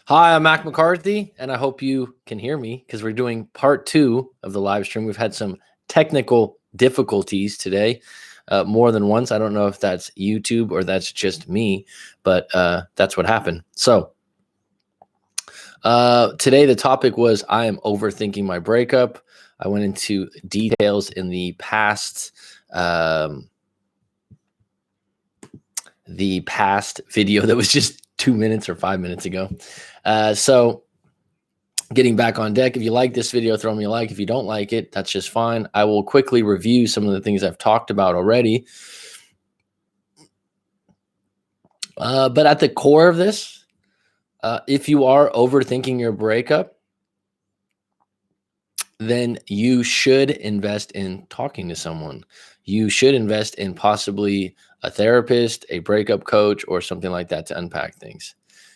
Hi, I'm Mac McCarthy, and I hope you can hear me because we're doing part two of the live stream. We've had some technical difficulties today, more than once. I don't know if that's YouTube or that's just me, but that's what happened. So today the topic was I am overthinking my breakup. I went into details in the past video that was just 2 minutes or 5 minutes ago. So getting back on deck. If you like this video, throw me a like. If you don't like it, that's just fine. I will quickly review some of the things I've talked about already. But at the core of this, if you are overthinking your breakup, then you should invest in talking to someone. You should invest in possibly a therapist, a breakup coach, or something like that to unpack things.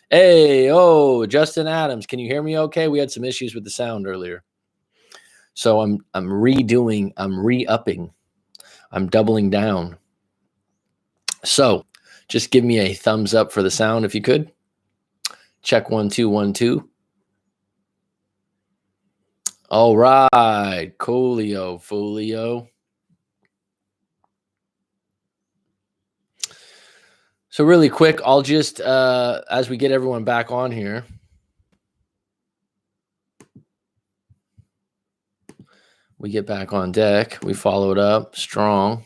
Hey, oh, Justin Adams, can you hear me okay? We had some issues with the sound earlier. So I'm re-upping, I'm doubling down. So just give me a thumbs up for the sound if you could. Check 1 2 1 2. All right, coolio, folio. So really quick, I'll just as we get everyone back on here, we get back on deck, we follow it up strong.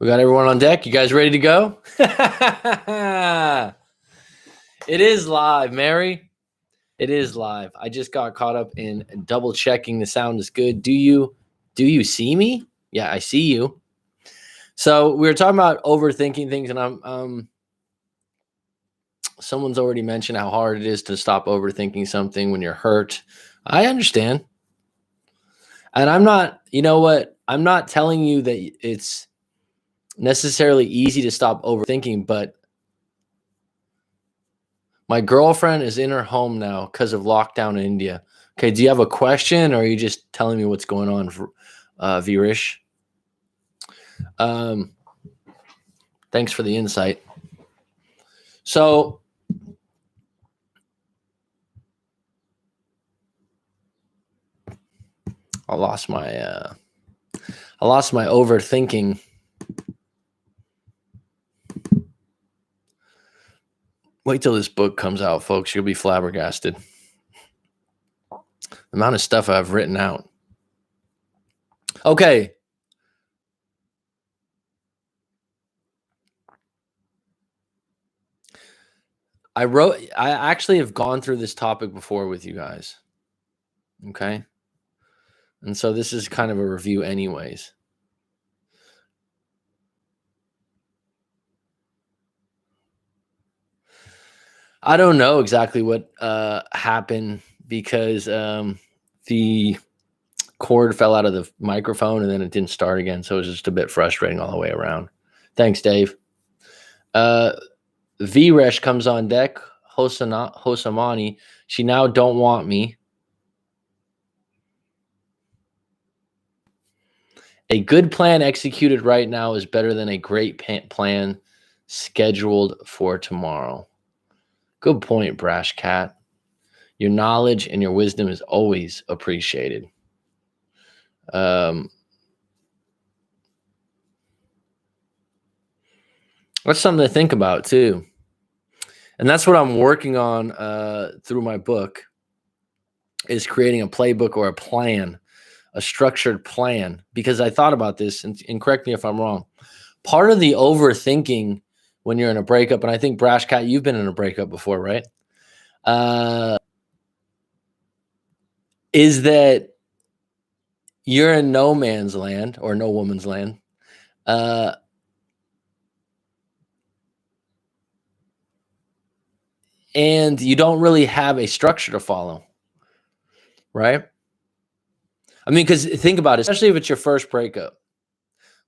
We got everyone on deck. You guys ready to go? It is live, Mary. It is live. I just got caught up in double checking the sound is good. Do you see me? Yeah, I see you. So we were talking about overthinking things, and I'm someone's already mentioned how hard it is to stop overthinking something when you're hurt. I understand. And I'm not, you know what? I'm not telling you that it's necessarily easy to stop overthinking, but my girlfriend is in her home now because of lockdown in India. Okay, do you have a question, or are you just telling me what's going on, Virish? Thanks for the insight. So I lost my overthinking. Wait till this book comes out, folks. You'll be flabbergasted. The amount of stuff I've written out. Okay. I actually have gone through this topic before with you guys. Okay. And so this is kind of a review anyways. I don't know exactly what happened because the cord fell out of the microphone and then it didn't start again. So it was just a bit frustrating all the way around. Thanks, Dave. Viresh comes on deck. Hosamani, she now don't want me. A good plan executed right now is better than a great plan scheduled for tomorrow. Good point, Brash Cat. Your knowledge and your wisdom is always appreciated. That's something to think about too. And that's what I'm working on through my book, is creating a playbook or a plan, a structured plan, because I thought about this, and correct me if I'm wrong. Part of the overthinking when you're in a breakup, and I think Brash Cat, you've been in a breakup before, right? Is that you're in no man's land or no woman's land. and you don't really have a structure to follow, right? I mean, because think about it, especially if it's your first breakup.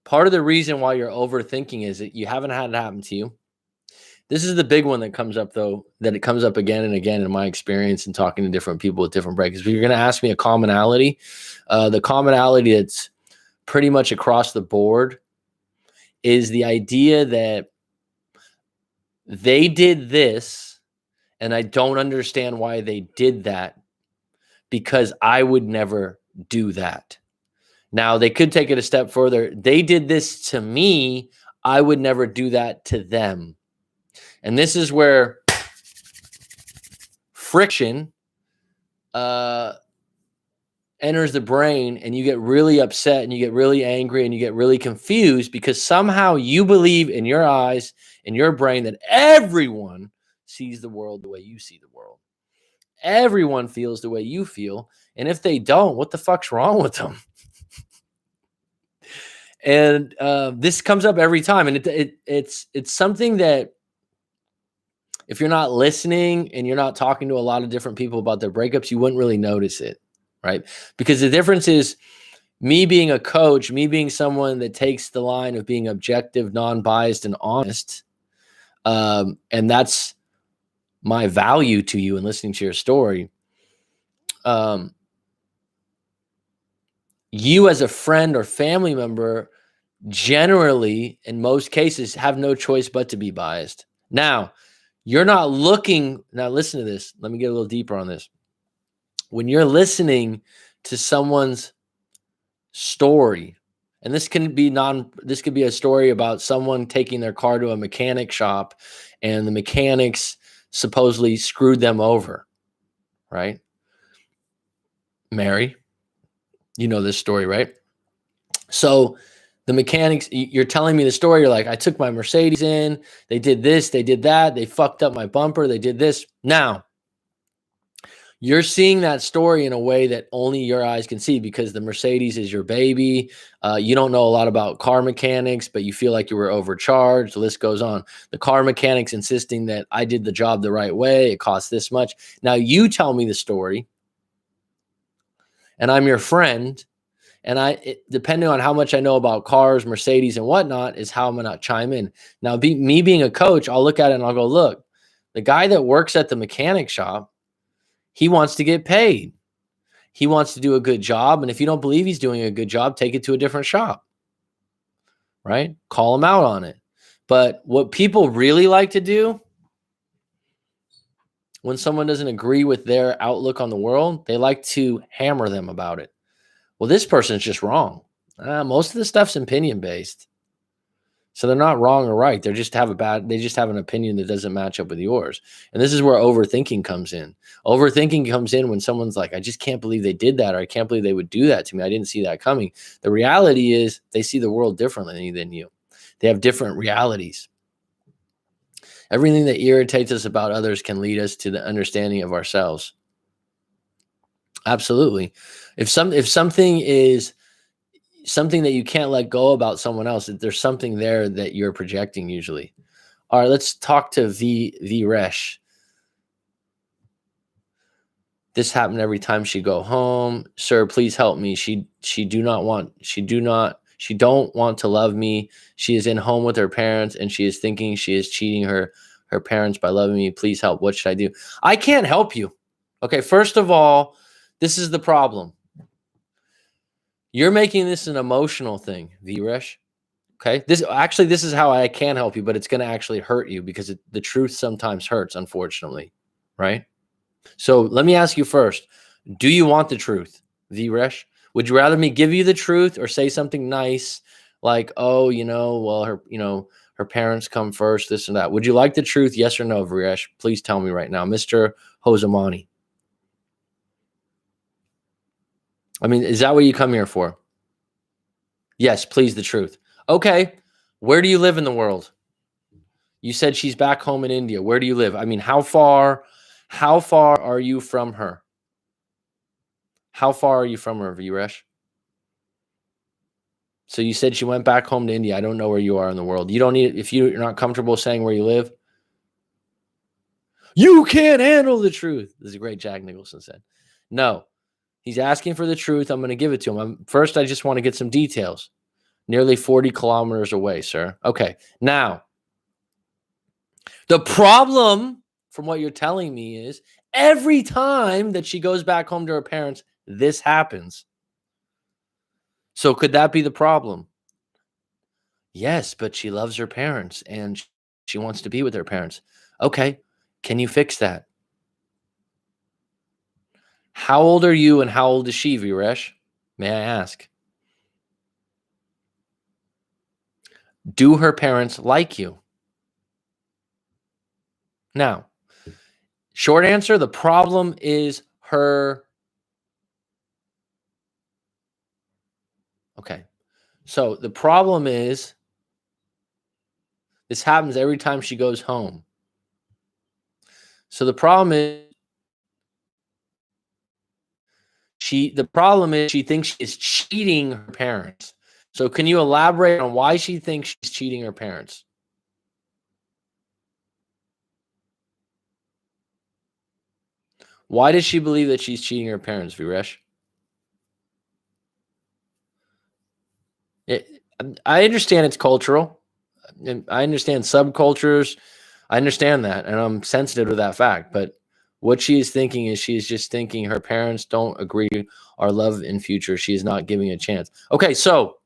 Part of the reason why you're overthinking is that you haven't had it happen to you. This is the big one that comes up, though, that it comes up again and again in my experience and talking to different people with different breakups. If you're going to ask me a commonality, the commonality that's pretty much across the board is the idea that they did this and I don't understand why they did that because I would never do that. Now, they could take it a step further. They did this to me. I would never do that to them. And this is where friction enters the brain, and you get really upset and you get really angry and you get really confused because somehow you believe in your eyes, in your brain, that everyone sees the world the way you see the world. Everyone feels the way you feel. And if they don't, what the fuck's wrong with them? And this comes up every time. And it's something that if you're not listening and you're not talking to a lot of different people about their breakups, you wouldn't really notice it, right? Because the difference is me being a coach, me being someone that takes the line of being objective, non-biased, and honest. And that's my value to you in listening to your story. You as a friend or family member generally, in most cases, have no choice but to be biased. Now, you're not looking. Now, listen to this. Let me get a little deeper on this. When you're listening to someone's story, and this could be a story about someone taking their car to a mechanic shop and the mechanics supposedly screwed them over, right? Mary, you know this story, right? So the mechanics, you're telling me the story. You're like, I took my Mercedes in, they did this, they did that, they fucked up my bumper, they did this. Now, you're seeing that story in a way that only your eyes can see because the Mercedes is your baby. You don't know a lot about car mechanics, but you feel like you were overcharged. The list goes on. The car mechanics insisting that I did the job the right way. It costs this much. Now you tell me the story, and I'm your friend. And depending on how much I know about cars, Mercedes, and whatnot, is how I'm going to chime in. Now, me being a coach, I'll look at it and I'll go, look, the guy that works at the mechanic shop, he wants to get paid. He wants to do a good job. And if you don't believe he's doing a good job, take it to a different shop, right? Call him out on it. But what people really like to do when someone doesn't agree with their outlook on the world, they like to hammer them about it. Well, this person's just wrong. Most of the stuff's opinion based. So they're not wrong or right. They just have an opinion that doesn't match up with yours. And this is where overthinking comes in. Overthinking comes in when someone's like, I just can't believe they did that, or I can't believe they would do that to me. I didn't see that coming. The reality is they see the world differently than you. They have different realities. Everything that irritates us about others can lead us to the understanding of ourselves. Absolutely. If something is something that you can't let go about someone else, there's something there that you're projecting usually. All right, let's talk to Resh. This happened every time she go home. Sir, please help me. She don't want to love me. She is in home with her parents and she is thinking she is cheating her parents by loving me. Please help. What should I do? I can't help you. Okay, first of all, this is the problem. You're making this an emotional thing, Viresh. Okay. This is how I can help you, but it's going to actually hurt you because the truth sometimes hurts, unfortunately. Right. So let me ask you first, do you want the truth, Viresh? Would you rather me give you the truth or say something nice like, oh, her parents come first, this and that? Would you like the truth? Yes or no, Viresh? Please tell me right now, Mr. Hosamani. I mean, is that what you come here for? Yes, please, the truth. Okay. Where do you live in the world? You said she's back home in India. Where do you live? I mean, how far are you from her? How far are you from her, Viresh? So you said she went back home to India. I don't know where you are in the world. You don't need, if you're not comfortable saying where you live. You can't handle the truth. This is great. Jack Nicholson said. No, he's asking for the truth. I'm going to give it to him. First, I just want to get some details. Nearly 40 kilometers away, sir. Okay. Now, the problem from what you're telling me is every time that she goes back home to her parents, this happens. So could that be the problem? Yes, but she loves her parents and she wants to be with her parents. Okay. Can you fix that? How old are you and how old is she, Viresh? May I ask? Do her parents like you? Now, short answer, the problem is her. Okay. So the problem is this happens every time she goes home. So the problem is she thinks she's cheating her parents. So can you elaborate on why she thinks she's cheating her parents? Why does she believe that she's cheating her parents, Viresh? I understand it's cultural. And I understand subcultures. I understand that, and I'm sensitive to that fact. But what she is thinking is she is just thinking her parents don't agree or love in future. She is not giving a chance. Okay, so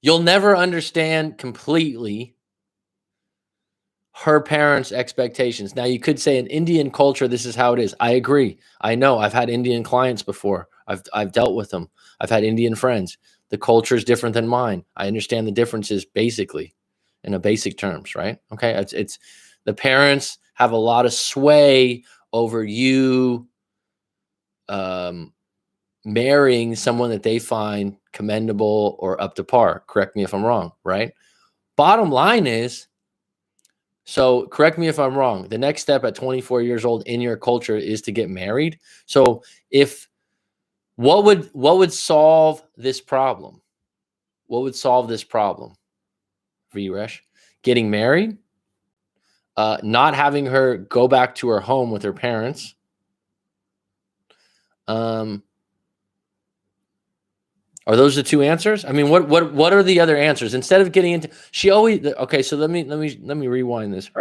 you'll never understand completely her parents' expectations. Now, you could say in Indian culture, this is how it is. I agree. I know. I've had Indian clients before. I've dealt with them. I've had Indian friends. The culture is different than mine. I understand the differences basically, in a basic terms, right? Okay, it's the parents have a lot of sway over you marrying someone that they find commendable or up to par. Correct me if I'm wrong, right? Bottom line is, so correct me if I'm wrong. The next step at 24 years old in your culture is to get married. So if what would solve this problem? What would solve this problem, Viresh? Getting married, not having her go back to her home with her parents. Are those the two answers? I mean, what are the other answers? Instead of getting into, she always okay. So let me rewind this.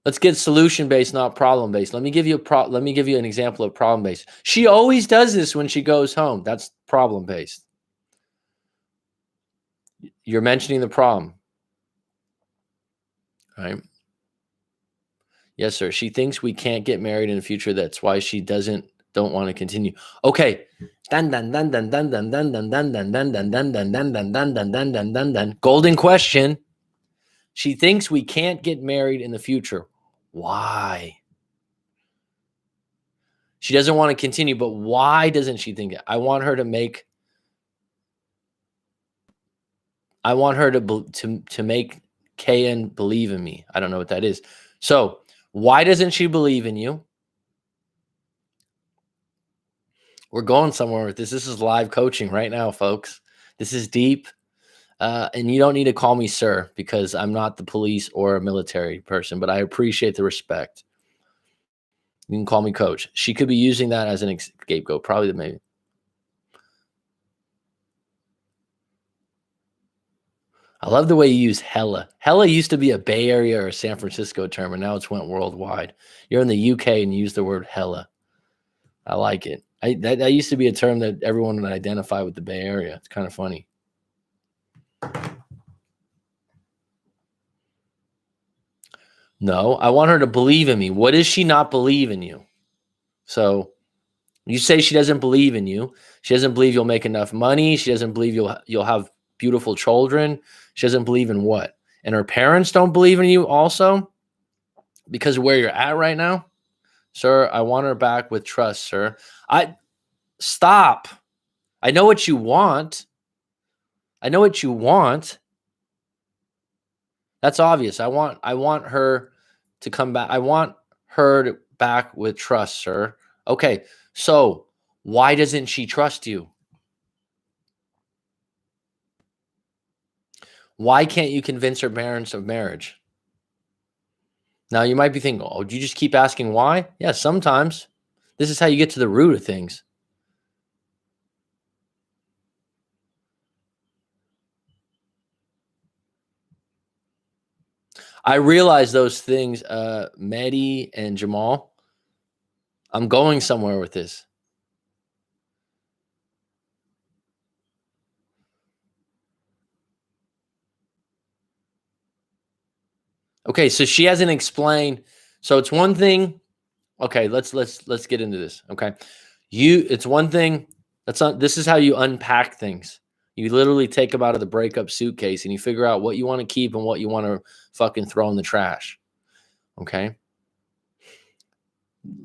Let's get solution based, not problem based. Let me give you an example of problem based. She always does this when she goes home. That's problem based. You're mentioning the problem, right? Yes, sir. She thinks we can't get married in the future. That's why she don't want to continue. Okay. Golden question. She thinks we can't get married in the future. Why? She doesn't want to continue, but why doesn't she think it? I want her to make KN believe in me. I don't know what that is. So why doesn't she believe in you? We're going somewhere with this. This is live coaching right now, folks. This is deep. And you don't need to call me sir because I'm not the police or a military person, but I appreciate the respect. You can call me coach. She could be using that as an scapegoat. Probably maybe. I love the way you use hella. Hella used to be a Bay Area or a San Francisco term, and now it's went worldwide. You're in the UK and you use the word hella. I like it. That used to be a term that everyone would identify with the Bay Area. It's kind of funny. No, I want her to believe in me. What does she not believe in you? So you say she doesn't believe in you. She doesn't believe you'll make enough money. She doesn't believe you'll have beautiful children. She doesn't believe in what? And her parents don't believe in you also because of where you're at right now? Sir, I want her back with trust, sir. Stop. I know what you want. That's obvious. I want her to come back. I want her back with trust, sir. Okay. So, why doesn't she trust you? Why can't you convince her parents of marriage? Now you might be thinking, oh, do you just keep asking why? Yeah, sometimes. This is how you get to the root of things. I realize those things, Mehdi and Jamal. I'm going somewhere with this. Okay, so she hasn't explained. So it's one thing. Okay, let's get into this. Okay, it's one thing. That's not. This is how you unpack things. You literally take them out of the breakup suitcase and you figure out what you want to keep and what you want to fucking throw in the trash. Okay.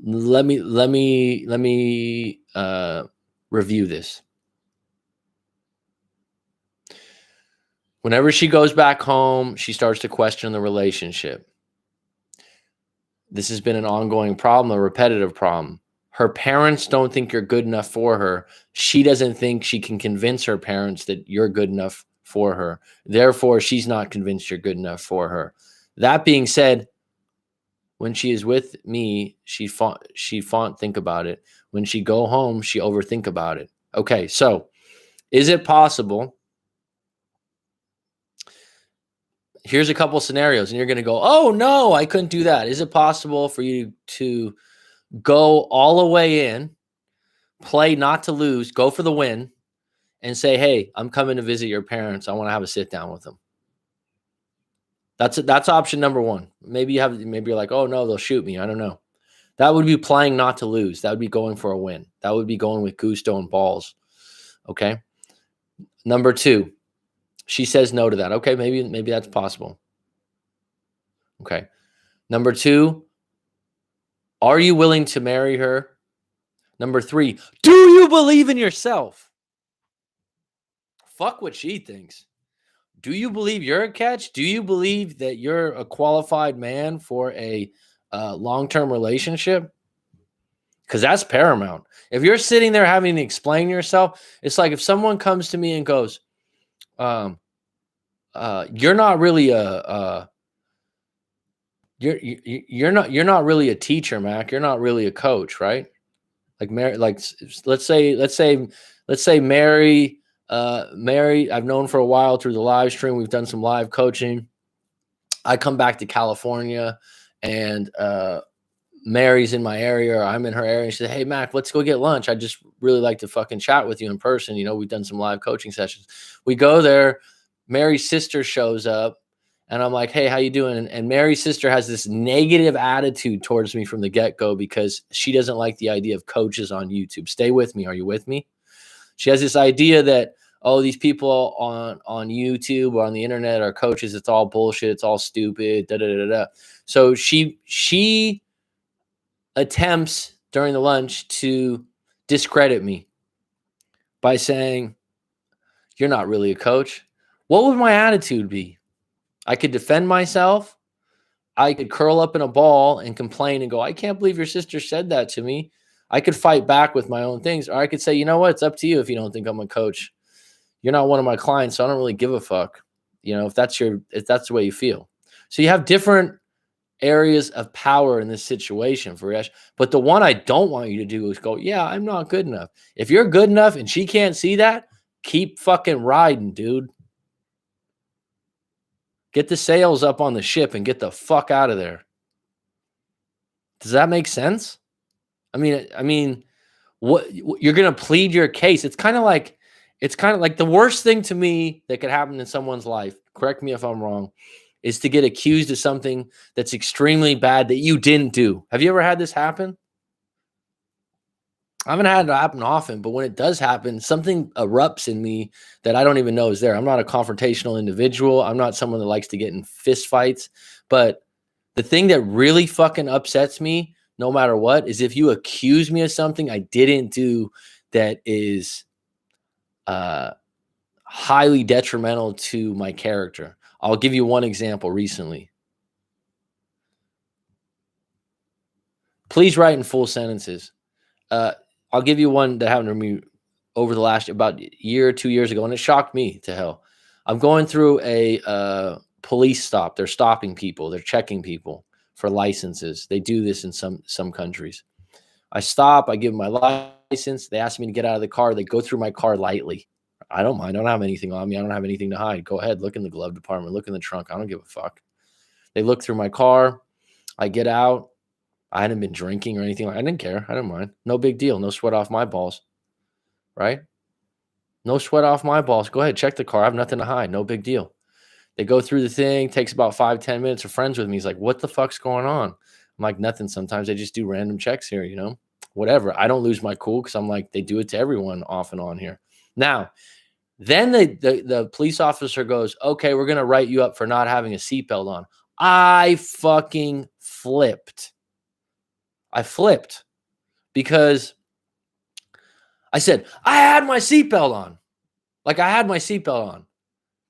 Let me review this. Whenever she goes back home, she starts to question the relationship. This has been an ongoing problem, a repetitive problem. Her parents don't think you're good enough for her. She doesn't think she can convince her parents that you're good enough for her. Therefore, she's not convinced you're good enough for her. That being said, when she is with me, she think about it. When she go home, she overthink about it. Okay, so is it possible? Here's a couple scenarios, and you're going to go, oh, no, I couldn't do that. Is it possible for you to go all the way in, play not to lose, go for the win, and say, hey, I'm coming to visit your parents. I want to have a sit down with them. That's option number one. Maybe you're like, oh, no, they'll shoot me. I don't know. That would be playing not to lose. That would be going for a win. That would be going with gusto and balls. Okay. Number two, she says no to that. Okay, maybe that's possible. Okay. Number two, are you willing to marry her? Number three, do you believe in yourself? Fuck what she thinks. Do you believe you're a catch? Do you believe that you're a qualified man for a long-term relationship? Because that's paramount. If you're sitting there having to explain yourself, it's like if someone comes to me and goes, "You're not really you're not really a teacher, Mac. You're not really a coach, right?" Like Mary, like let's say Mary, Mary, I've known for a while through the live stream. We've done some live coaching. I come back to California, and Mary's in my area, or I'm in her area. And she said, "Hey, Mac, let's go get lunch. I just really like to fucking chat with you in person. You know, we've done some live coaching sessions." We go there. Mary's sister shows up, and I'm like, "Hey, how you doing?" And Mary's sister has this negative attitude towards me from the get-go because she doesn't like the idea of coaches on YouTube. Stay with me. Are you with me? She has this idea that, oh, these people on YouTube or on the internet are coaches. It's all bullshit. It's all stupid. Da da da da. So she attempts during the lunch to discredit me by saying, "You're not really a coach." What would my attitude be? I could defend myself. I could curl up in a ball and complain and go, "I can't believe your sister said that to me." I could fight back with my own things. Or I could say, "You know what? It's up to you if you don't think I'm a coach. You're not one of my clients, so I don't really give a fuck. You know, if that's the way you feel." So you have different areas of power in this situation, Varesh. But the one I don't want you to do is go, "Yeah, I'm not good enough." If you're good enough and she can't see that, keep fucking riding, dude. Get the sails up on the ship and get the fuck out of there. Does that make sense? I mean, what you're gonna plead your case. It's kind of like the worst thing to me that could happen in someone's life. Correct me if I'm wrong. Is to get accused of something that's extremely bad that you didn't do. Have you ever had this happen? I haven't had it happen often, but when it does happen, something erupts in me that I don't even know is there. I'm not a confrontational individual. I'm not someone that likes to get in fist fights. But the thing that really fucking upsets me, no matter what, is if you accuse me of something I didn't do that is highly detrimental to my character. I'll give you one example recently. Please write in full sentences. Uh, I'll give you one that happened to me over the last about year, 2 years ago, and it shocked me to hell. I'm going through a police stop. They're stopping people. They're checking people for licenses. They do this in some countries. I stop. I give them my license. They ask me to get out of the car. They go through my car lightly. I don't mind. I don't have anything on me. I don't have anything to hide. Go ahead. Look in the glove department. Look in the trunk. I don't give a fuck. They look through my car. I get out. I hadn't been drinking or anything. I didn't care. I didn't mind. No big deal. No sweat off my balls. Right? No sweat off my balls. Go ahead. Check the car. I have nothing to hide. No big deal. They go through the thing. Takes about 5-10 minutes. A friend's with me. He's like, what the fuck's going on? I'm like, nothing. Sometimes they just do random checks here, whatever. I don't lose my cool because I'm like, they do it to everyone off and on here. Now, then the police officer goes, okay, we're going to write you up for not having a seatbelt on. I fucking flipped. I flipped because I said, I had my seatbelt on. Like I had my seatbelt on.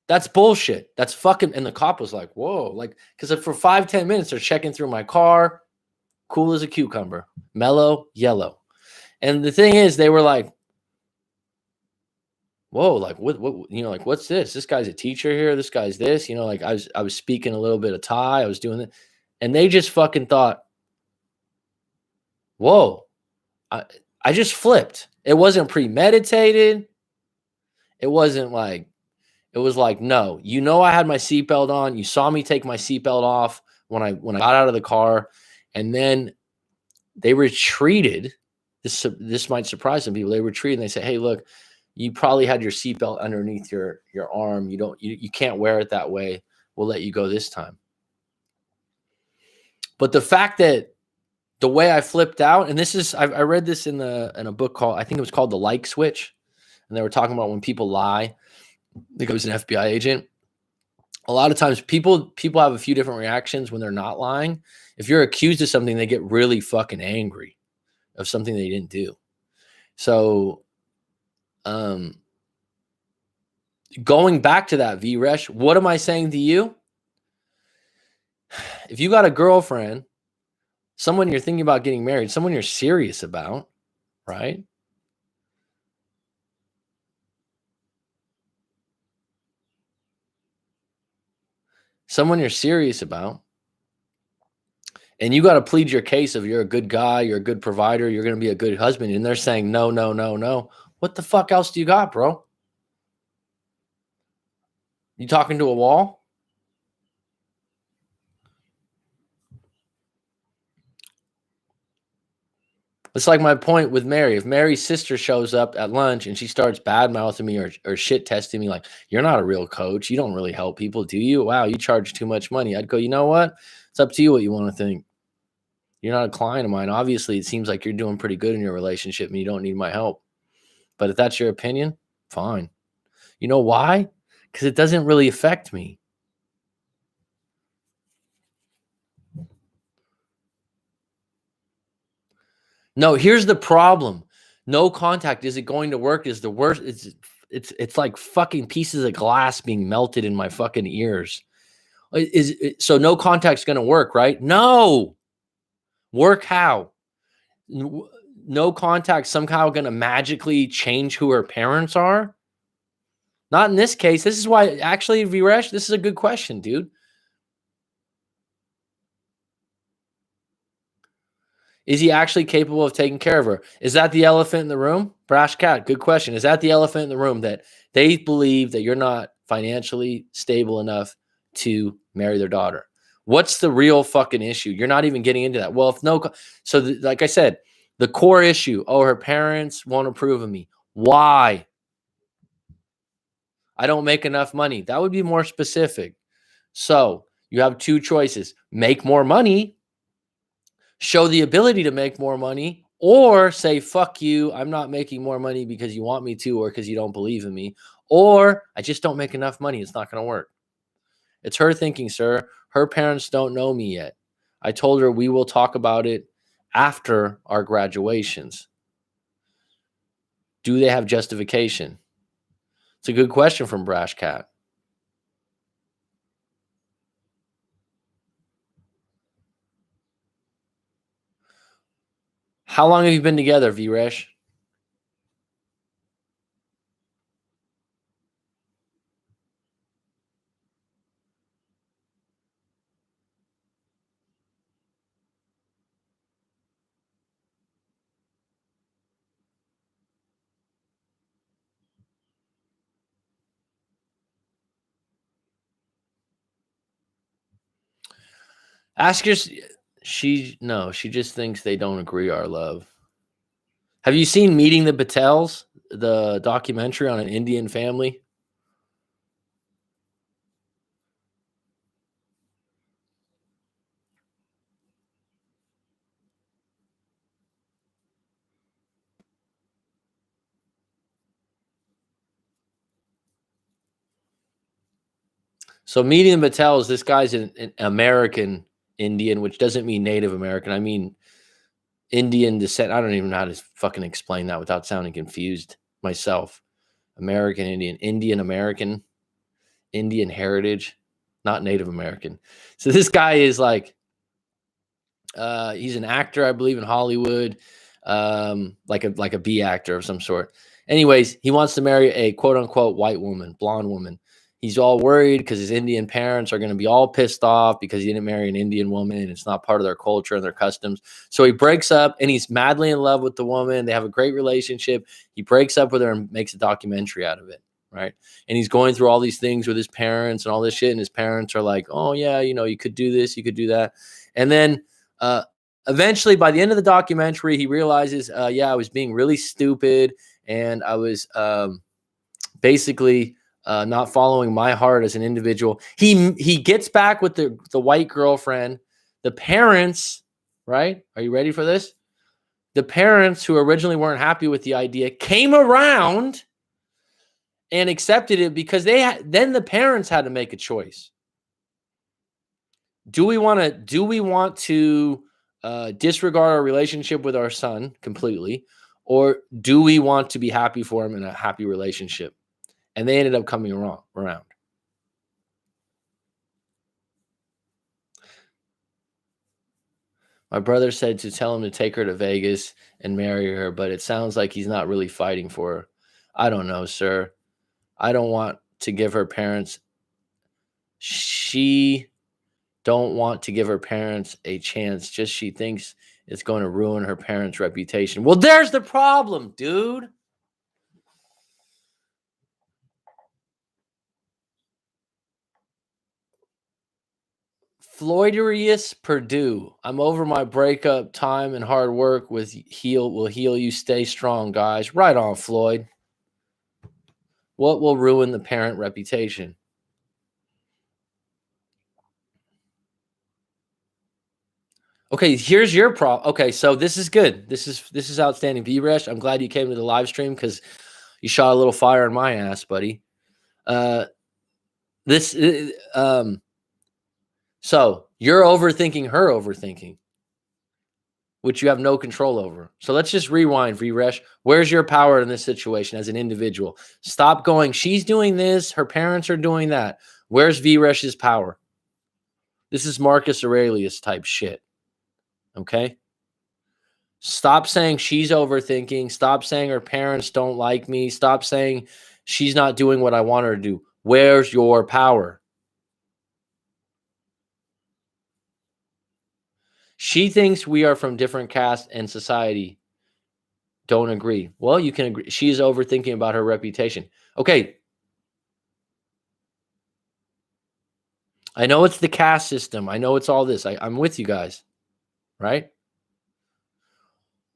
That's bullshit. That's fucking. And the cop was like, whoa. Like, because for 5-10 minutes, they're checking through my car. Cool as a cucumber. Mellow, yellow. And the thing is, they were like, whoa, like what, like, what's this? This guy's a teacher here. This guy's this, like I was speaking a little bit of Thai. I was doing it. And they just fucking thought, whoa, I just flipped. It wasn't premeditated. It wasn't like, it was like, no, I had my seatbelt on. You saw me take my seatbelt off when I got out of the car. And then they retreated. This might surprise some people. They retreated and they say, hey, look, you probably had your seatbelt underneath your arm. You can't wear it that way. We'll let you go this time. But the fact that the way I flipped out, and this is, I read this in a book called, I think it was called The Like Switch. And they were talking about when people lie. I think it was an FBI agent. A lot of times people have a few different reactions when they're not lying. If you're accused of something, they get really fucking angry of something they didn't do. So, going back to that, V-Resh, what am I saying to you? If you got a girlfriend, someone you're thinking about getting married, someone you're serious about, right? Someone you're serious about, and you got to plead your case of you're a good guy, you're a good provider, you're going to be a good husband, and they're saying no, no, no, no. What the fuck else do you got, bro? You talking to a wall? It's like my point with Mary. If Mary's sister shows up at lunch and she starts bad mouthing me or shit testing me, like, you're not a real coach. You don't really help people, do you? Wow, you charge too much money. I'd go, you know what? It's up to you what you want to think. You're not a client of mine. Obviously, it seems like you're doing pretty good in your relationship and you don't need my help. But if that's your opinion, fine. You know why? Because it doesn't really affect me. No, here's the problem. No contact. Is it going to work? Is the worst. It's like fucking pieces of glass being melted in my fucking ears. So no contact's going to work, right? No. Work how? No contact somehow going to magically change who her parents are? Not in this case. This is why, actually, Viresh, this is a good question, dude. Is he actually capable of taking care of her? Is that the elephant in the room? Brash Cat, good question. Is that the elephant in the room that they believe that you're not financially stable enough to marry their daughter? What's the real fucking issue? You're not even getting into that. Well, if no, so like I said, the core issue, her parents won't approve of me. Why? I don't make enough money. That would be more specific. So you have two choices: make more money, show the ability to make more money, or say, fuck you, I'm not making more money because you want me to or because you don't believe in me, or I just don't make enough money. It's not going to work. It's her thinking, sir. Her parents don't know me yet. I told her we will talk about it after our graduations. Do they have justification? It's a good question from Brash Cat. How long have you been together, Viresh? Ask your. She just thinks they don't agree. Our love. Have you seen Meeting the Patels, the documentary on an Indian family? So Meeting the Patels, this guy's an American Indian, which doesn't mean Native American. I mean Indian descent. I don't even know how to fucking explain that without sounding confused myself. American Indian, Indian American, Indian heritage, not Native American. So this guy is like, he's an actor, I believe, in Hollywood, like a B actor of some sort. Anyways, he wants to marry a quote unquote white woman, blonde woman. He's all worried because his Indian parents are going to be all pissed off because he didn't marry an Indian woman and it's not part of their culture and their customs. So he breaks up and he's madly in love with the woman. They have a great relationship. He breaks up with her and makes a documentary out of it. Right. And he's going through all these things with his parents and all this shit. And his parents are like, oh, yeah, you could do this, you could do that. And then uh, eventually, by the end of the documentary, he realizes, yeah, I was being really stupid and I was basically not following my heart as an individual. He gets back with the white girlfriend. The parents, right? Are you ready for this? The parents who originally weren't happy with the idea came around and accepted it because then the parents had to make a choice. Do we want to disregard our relationship with our son completely, or do we want to be happy for him in a happy relationship? And they ended up coming around. My brother said to tell him to take her to Vegas and marry her, but it sounds like he's not really fighting for her. I don't know, sir. I don't want to give her parents. She don't want to give her parents a chance. Just she thinks it's going to ruin her parents' reputation. Well, there's the problem, dude. Floyderius Purdue. I'm over my breakup. Time and hard work will heal you. Stay strong, guys. Right on, Floyd. What will ruin the parent reputation? Okay, here's your problem. Okay, so this is good. This is outstanding. V-Resh, I'm glad you came to the live stream because you shot a little fire in my ass, buddy. This So you're overthinking her overthinking, which you have no control over. So let's just rewind, V-Resh. Where's your power in this situation as an individual? Stop going, she's doing this, her parents are doing that. Where's V-Resh's power? This is Marcus Aurelius type shit. Okay? Stop saying she's overthinking. Stop saying her parents don't like me. Stop saying she's not doing what I want her to do. Where's your power? She thinks we are from different caste and society. Don't agree. Well, you can agree. She's overthinking about her reputation. Okay. I know it's the caste system. I know it's all this. I'm with you guys. Right?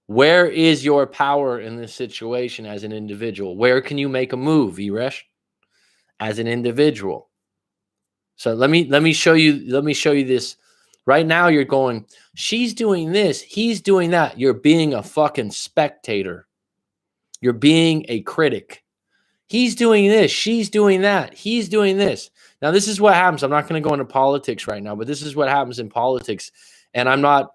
Where is your power in this situation as an individual? Where can you make a move, Iresh, as an individual? So let me show you this. Right now you're going, she's doing this, he's doing that. You're being a fucking spectator. You're being a critic. He's doing this, she's doing that, he's doing this. Now this is what happens. I'm not going to go into politics right now, but this is what happens in politics. And I'm not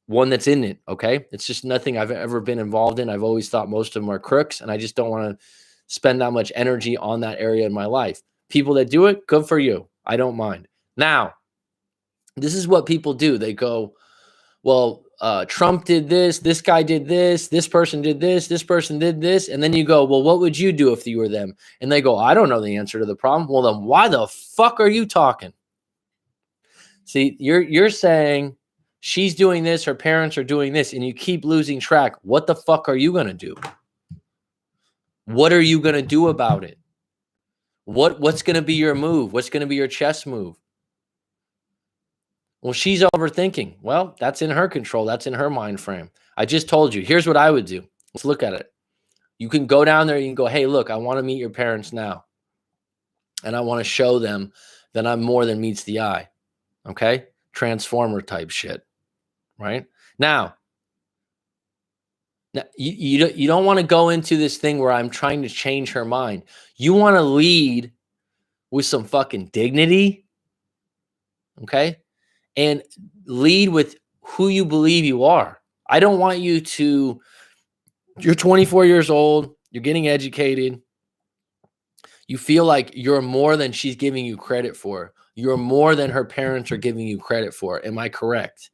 one that's in it, okay? It's just nothing I've ever been involved in. I've always thought most of them are crooks, and I just don't want to spend that much energy on that area in my life. People that do it, good for you. I don't mind. Now, this is what people do. They go, well, Trump did this guy did this person did this person did this. And then you go, well, what would you do if you were them? And they go, I don't know the answer to the problem. Well, then why the fuck are you talking? See, you're saying she's doing this, her parents are doing this, and you keep losing track. What the fuck are you going to do? What are you going to do about it? What's going to be your move? What's going to be your chess move? Well, she's overthinking. Well, that's in her control. That's in her mind frame. I just told you. Here's what I would do. Let's look at it. You can go down there and you can go, hey, look, I want to meet your parents now. And I want to show them that I'm more than meets the eye. Okay? Transformer type shit. Right? Now you don't want to go into this thing where I'm trying to change her mind. You want to lead with some fucking dignity. Okay? And lead with who you believe you are. I don't want you to, you're 24 years old, you're getting educated, you feel like you're more than she's giving you credit for. You're more than her parents are giving you credit for. Am I correct?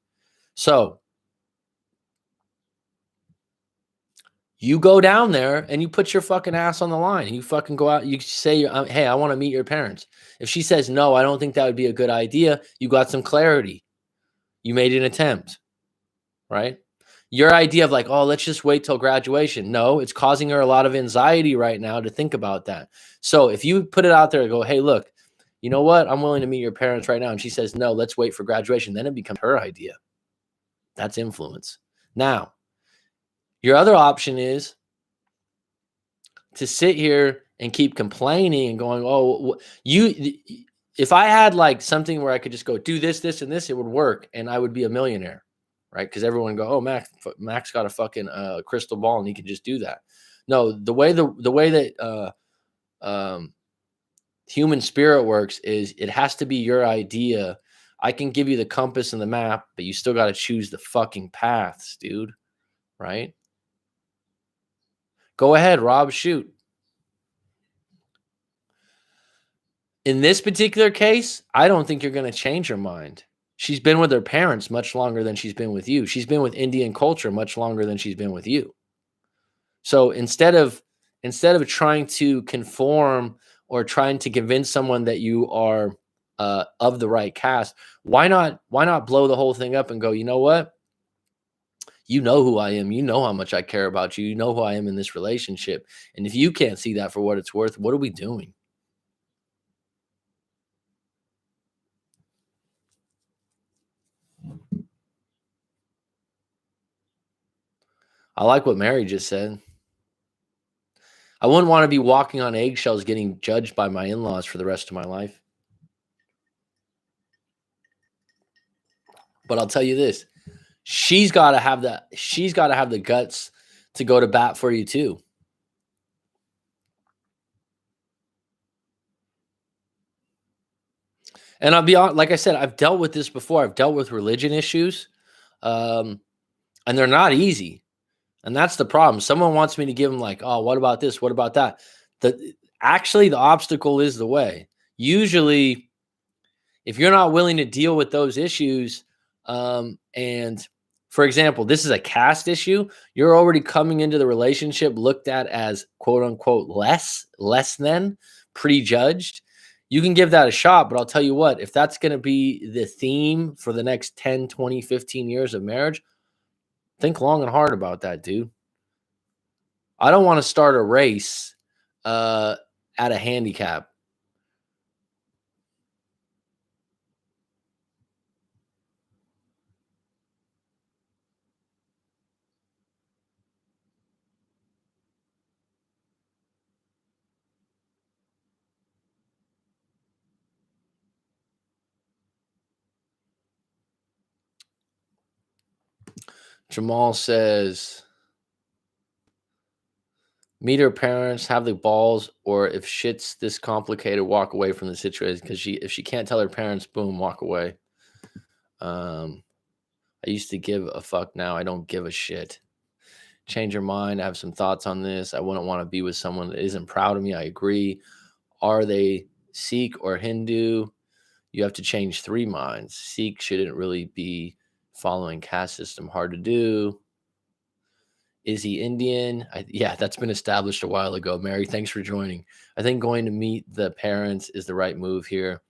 So you go down there and you put your fucking ass on the line. You fucking go out. You say, hey, I want to meet your parents. If she says, no, I don't think that would be a good idea, you got some clarity. You made an attempt, right? Your idea of like, oh, let's just wait till graduation. No, it's causing her a lot of anxiety right now to think about that. So if you put it out there and go, hey, look, you know what? I'm willing to meet your parents right now. And she says, no, let's wait for graduation. Then it becomes her idea. That's influence. Now, your other option is to sit here and keep complaining and going, oh, if I had like something where I could just go do this, this, and this, it would work. And I would be a millionaire. Right? Because everyone go, oh, Mac's got a fucking crystal ball and he can just do that. No, the way that human spirit works is it has to be your idea. I can give you the compass and the map, but you still got to choose the fucking paths, dude. Right? Go ahead, Rob, shoot. In this particular case, I don't think you're going to change her mind. She's been with her parents much longer than she's been with you. She's been with Indian culture much longer than she's been with you. So instead of trying to conform or trying to convince someone that you are of the right caste, why not blow the whole thing up and go, you know what? You know who I am. You know how much I care about you. You know who I am in this relationship. And if you can't see that for what it's worth, what are we doing? I like what Mary just said. I wouldn't want to be walking on eggshells getting judged by my in-laws for the rest of my life. But I'll tell you this. She's got to have the guts to go to bat for you too. And I'll be honest, like I said, I've dealt with this before. I've dealt with religion issues, and they're not easy. And that's the problem. Someone wants me to give them like, oh, what about this? What about that? Actually, the obstacle is the way. Usually, if you're not willing to deal with those issues, and for example, this is a caste issue, you're already coming into the relationship looked at as quote unquote less than, prejudged. You can give that a shot, but I'll tell you what, if that's going to be the theme for the next 10, 20, 15 years of marriage, think long and hard about that, dude. I don't want to start a race at a handicap. Jamal says, meet her parents, have the balls, or if shit's this complicated, walk away from the situation. Because if she can't tell her parents, boom, walk away. I used to give a fuck. Now I don't give a shit. Change your mind. I have some thoughts on this. I wouldn't want to be with someone that isn't proud of me. I agree. Are they Sikh or Hindu? You have to change 3 minds. Sikh shouldn't really be following caste system. Hard to do. Is he Indian? Yeah, that's been established a while ago. Mary, thanks for joining. I think going to meet the parents is the right move here.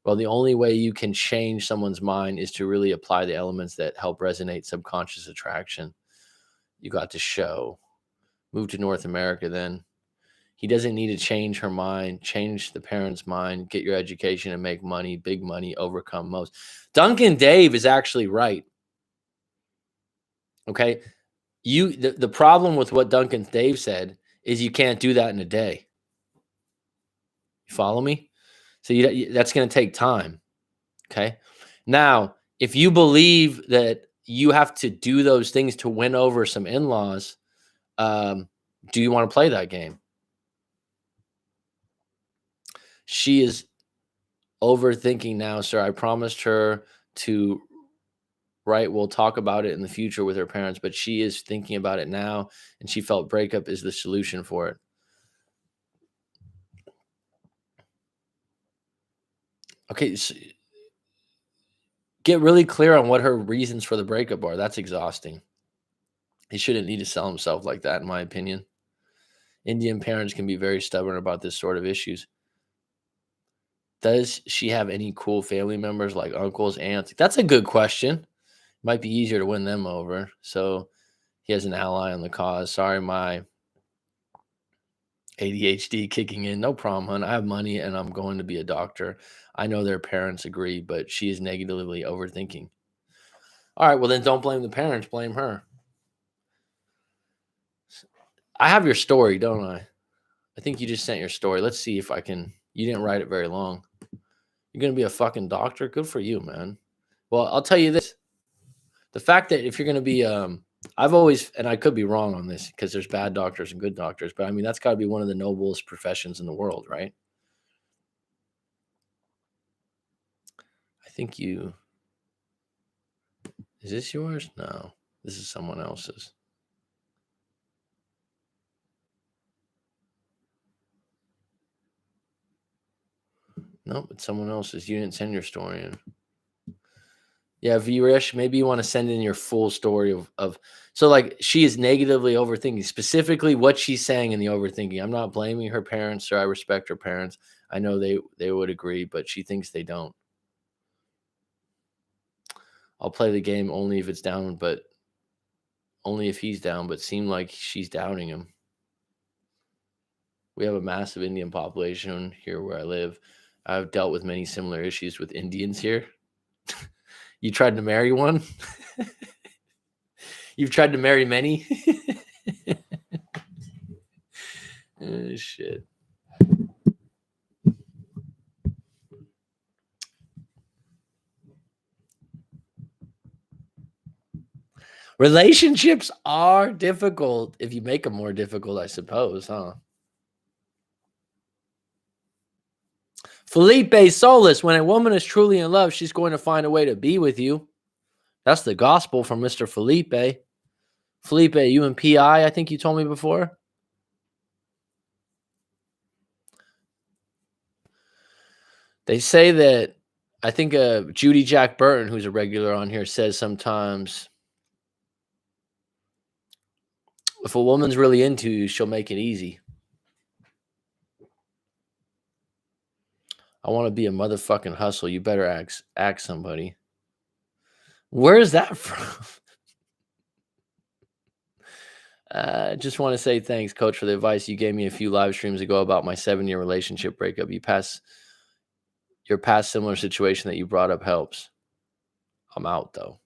Well, the only way you can change someone's mind is to really apply the elements that help resonate subconscious attraction. You got to show. Move to North America then. He doesn't need to change her mind, change the parents' mind, get your education and make money, big money, overcome most. Duncan Dave is actually right. Okay. The problem with what Duncan Dave said is you can't do that in a day. You follow me? So that's going to take time. Okay. Now, if you believe that you have to do those things to win over some in-laws, do you want to play that game? She is overthinking now, sir. I promised her to write. We'll talk about it in the future with her parents, but she is thinking about it now, and she felt breakup is the solution for it. Okay, so get really clear on what her reasons for the breakup are. That's exhausting. He shouldn't need to sell himself like that, in my opinion. Indian parents can be very stubborn about this sort of issues. Does she have any cool family members like uncles, aunts? That's a good question. Might be easier to win them over. So he has an ally on the cause. Sorry, my ADHD kicking in. No problem, hon. I have money and I'm going to be a doctor. I know their parents agree, but she is negatively overthinking. All right, well, then don't blame the parents. Blame her. I have your story, don't I? I think you just sent your story. Let's see if I can. You didn't write it very long. You're going to be a fucking doctor? Good for you, man. Well, I'll tell you this. The fact that if you're going to be, I've always, and I could be wrong on this because there's bad doctors and good doctors, but I mean, that's got to be one of the noblest professions in the world, right? I think you, is this yours? No, this is someone else's. Nope, it's someone else's. You didn't send your story in. Yeah, Virish, maybe you want to send in your full story of so like she is negatively overthinking, specifically what she's saying in the overthinking. I'm not blaming her parents, or I respect her parents. I know they would agree, but she thinks they don't. I'll play the game only if it's down, but only if he's down, but seem like she's doubting him. We have a massive Indian population here where I live. I've dealt with many similar issues with Indians here. You tried to marry one? You've tried to marry many? Oh, shit. Relationships are difficult if you make them more difficult, I suppose, huh? Felipe Solis, when a woman is truly in love, she's going to find a way to be with you. That's the gospel from Mr. Felipe. Felipe, you and PI think you told me before? They say that, I think Judy Jack Burton, who's a regular on here, says sometimes if a woman's really into you, she'll make it easy. I want to be a motherfucking hustle. You better ask somebody. Where is that from? Just want to say thanks, Coach, for the advice you gave me a few live streams ago about my 7-year relationship breakup. Your past similar situation that you brought up helps. I'm out, though.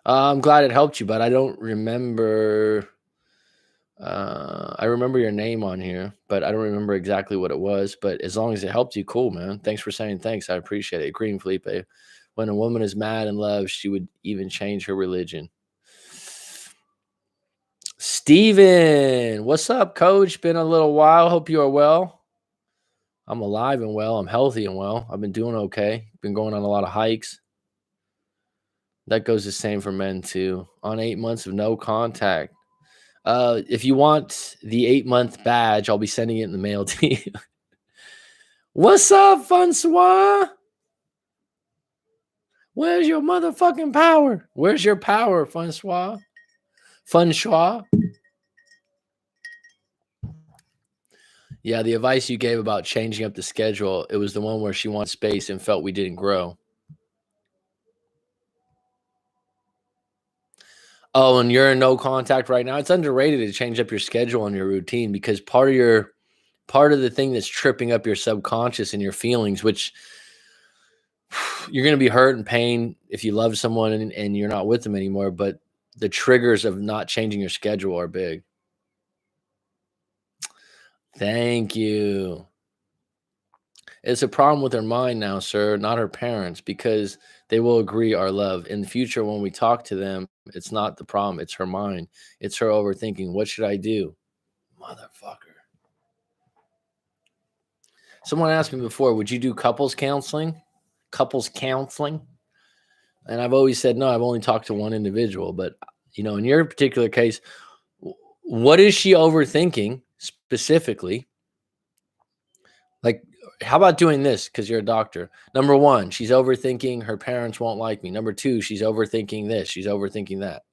I'm glad it helped you, but I don't remember. I remember your name on here, but I don't remember exactly what it was. But as long as it helped you, cool, man. Thanks for saying thanks. I appreciate it. Green Felipe. When a woman is mad in love, she would even change her religion. Steven, what's up, Coach? Been a little while. Hope you are well. I'm alive and well. I'm healthy and well. I've been doing okay. Been going on a lot of hikes. That goes the same for men too. On 8 months of no contact. If you want the 8-month badge, I'll be sending it in the mail to you. What's up, Francois? Where's your motherfucking power? Where's your power, Francois? Francois? Yeah, the advice you gave about changing up the schedule, it was the one where she wanted space and felt we didn't grow. Oh, and you're in no contact right now. It's underrated to change up your schedule and your routine, because part of the thing that's tripping up your subconscious and your feelings, which you're going to be hurt and pain if you love someone and you're not with them anymore. But the triggers of not changing your schedule are big. Thank you. It's a problem with her mind now, sir, not her parents, because they will agree our love. In the future, when we talk to them, it's not the problem. It's her mind. It's her overthinking. What should I do? Motherfucker. Someone asked me before, would you do couples counseling? Couples counseling? And I've always said no. I've only talked to one individual. But, in your particular case, what is she overthinking specifically? Like, how about doing this? Because you're a doctor. Number one, she's overthinking her parents won't like me. Number two, she's overthinking this. She's overthinking that.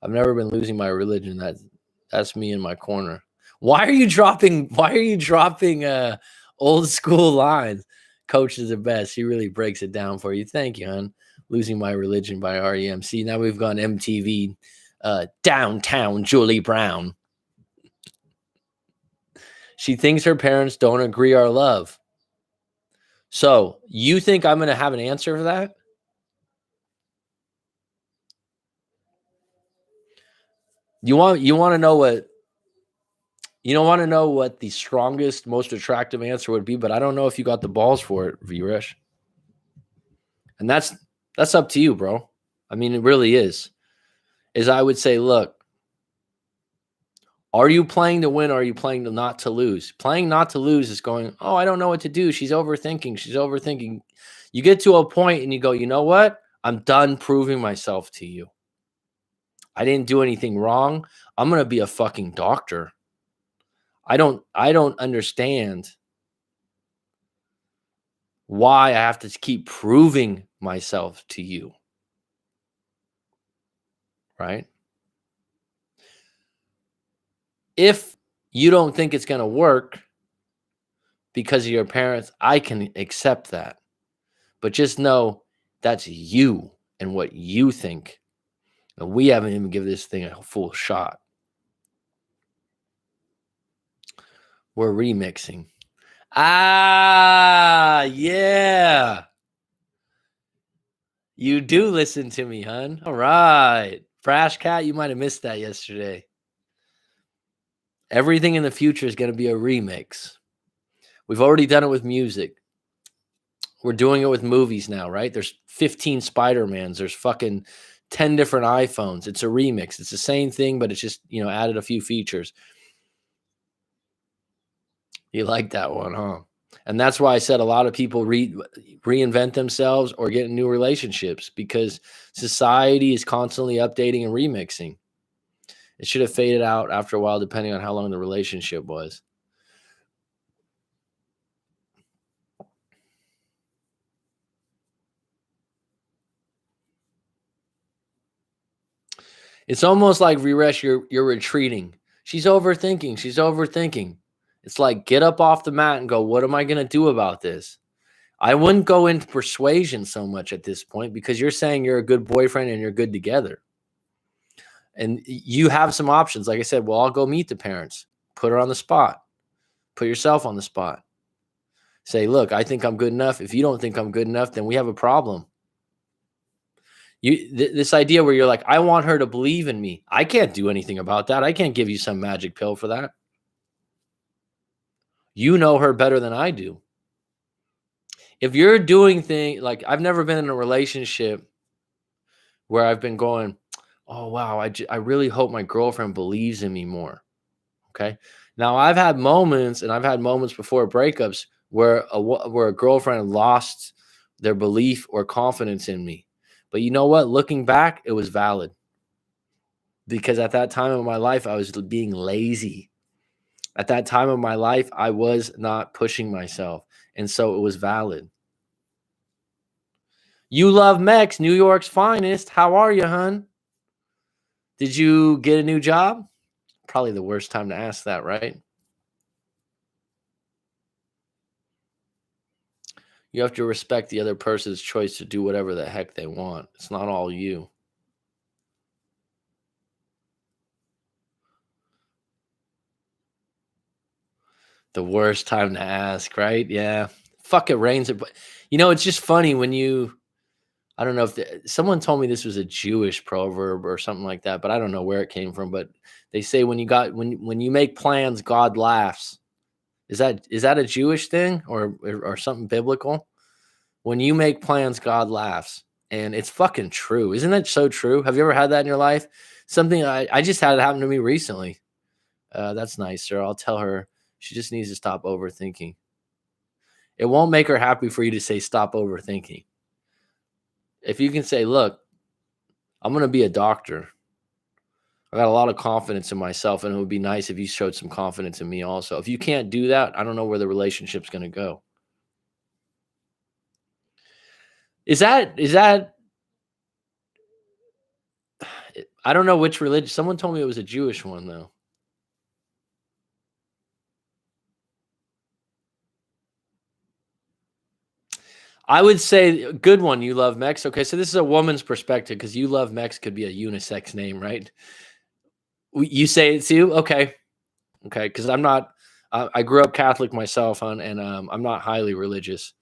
I've never been losing my religion. That's me in my corner. Why are you dropping old school lines? Coach is the best. He really breaks it down for you. Thank you, hon. Losing My Religion by REM. See, now we've gone MTV, Downtown Julie Brown. She thinks her parents don't agree our love. So you think I'm going to have an answer for that? You want to know what the strongest, most attractive answer would be, but I don't know if you got the balls for it, Viresh. And that's up to you, bro. I mean, it really is. I would say, look, are you playing to win or are you playing to not to lose? Playing not to lose is going, oh, I don't know what to do. She's overthinking. You get to a point and you go, you know what? I'm done proving myself to you. I didn't do anything wrong. I'm going to be a fucking doctor. I don't understand why I have to keep proving myself to you. Right? If you don't think it's going to work because of your parents, I can accept that. But just know that's you and what you think. And we haven't even given this thing a full shot. We're remixing. Ah, yeah. You do listen to me, hun. All right. Brash Cat, you might have missed that yesterday. Everything in the future is going to be a remix. We've already done it with music. We're doing it with movies now, right? There's 15 Spider-Mans. There's fucking 10 different iPhones. It's a remix. It's the same thing, but it's just, added a few features. You like that one, huh? And that's why I said a lot of people reinvent themselves or get in new relationships, because society is constantly updating and remixing. It should have faded out after a while, depending on how long the relationship was. It's almost like, Viresh, you're retreating. She's overthinking. It's like, get up off the mat and go, what am I going to do about this? I wouldn't go into persuasion so much at this point, because you're saying you're a good boyfriend and you're good together. And you have some options. Like I said, well, I'll go meet the parents. Put her on the spot. Put yourself on the spot. Say, look, I think I'm good enough. If you don't think I'm good enough, then we have a problem. This idea where you're like, I want her to believe in me. I can't do anything about that. I can't give you some magic pill for that. You know her better than I do. If you're doing things like, I've never been in a relationship where I've been going, oh, wow, I really hope my girlfriend believes in me more. Okay. Now I've had moments, and I've had moments before breakups where a girlfriend lost their belief or confidence in me. But you know what? Looking back, it was valid, because at that time of my life, I was being lazy. At that time of my life, I was not pushing myself. And so it was valid. You love Mex, New York's finest. How are you, hun? Did you get a new job? Probably the worst time to ask that, right? You have to respect the other person's choice to do whatever the heck they want. It's not all you. The worst time to ask, right? Yeah. Fuck, it rains. But it's just funny when I don't know if someone told me this was a Jewish proverb or something like that, but I don't know where it came from. But they say when you make plans, God laughs. Is that a Jewish thing or something biblical? When you make plans, God laughs, and it's fucking true. Isn't that so true? Have you ever had that in your life? Something I just had it happen to me recently. That's nice, sir. I'll tell her she just needs to stop overthinking. It won't make her happy for you to say stop overthinking. If you can say, look, I'm going to be a doctor. I got a lot of confidence in myself, and it would be nice if you showed some confidence in me also. If you can't do that, I don't know where the relationship's going to go. Is that I don't know which religion. Someone told me it was a Jewish one though. I would say good one. You love Mex. Okay, so this is a woman's perspective because you love Mex could be a unisex name, right? You say it too. Okay, okay. Because I'm not. I grew up Catholic myself, and I'm not highly religious,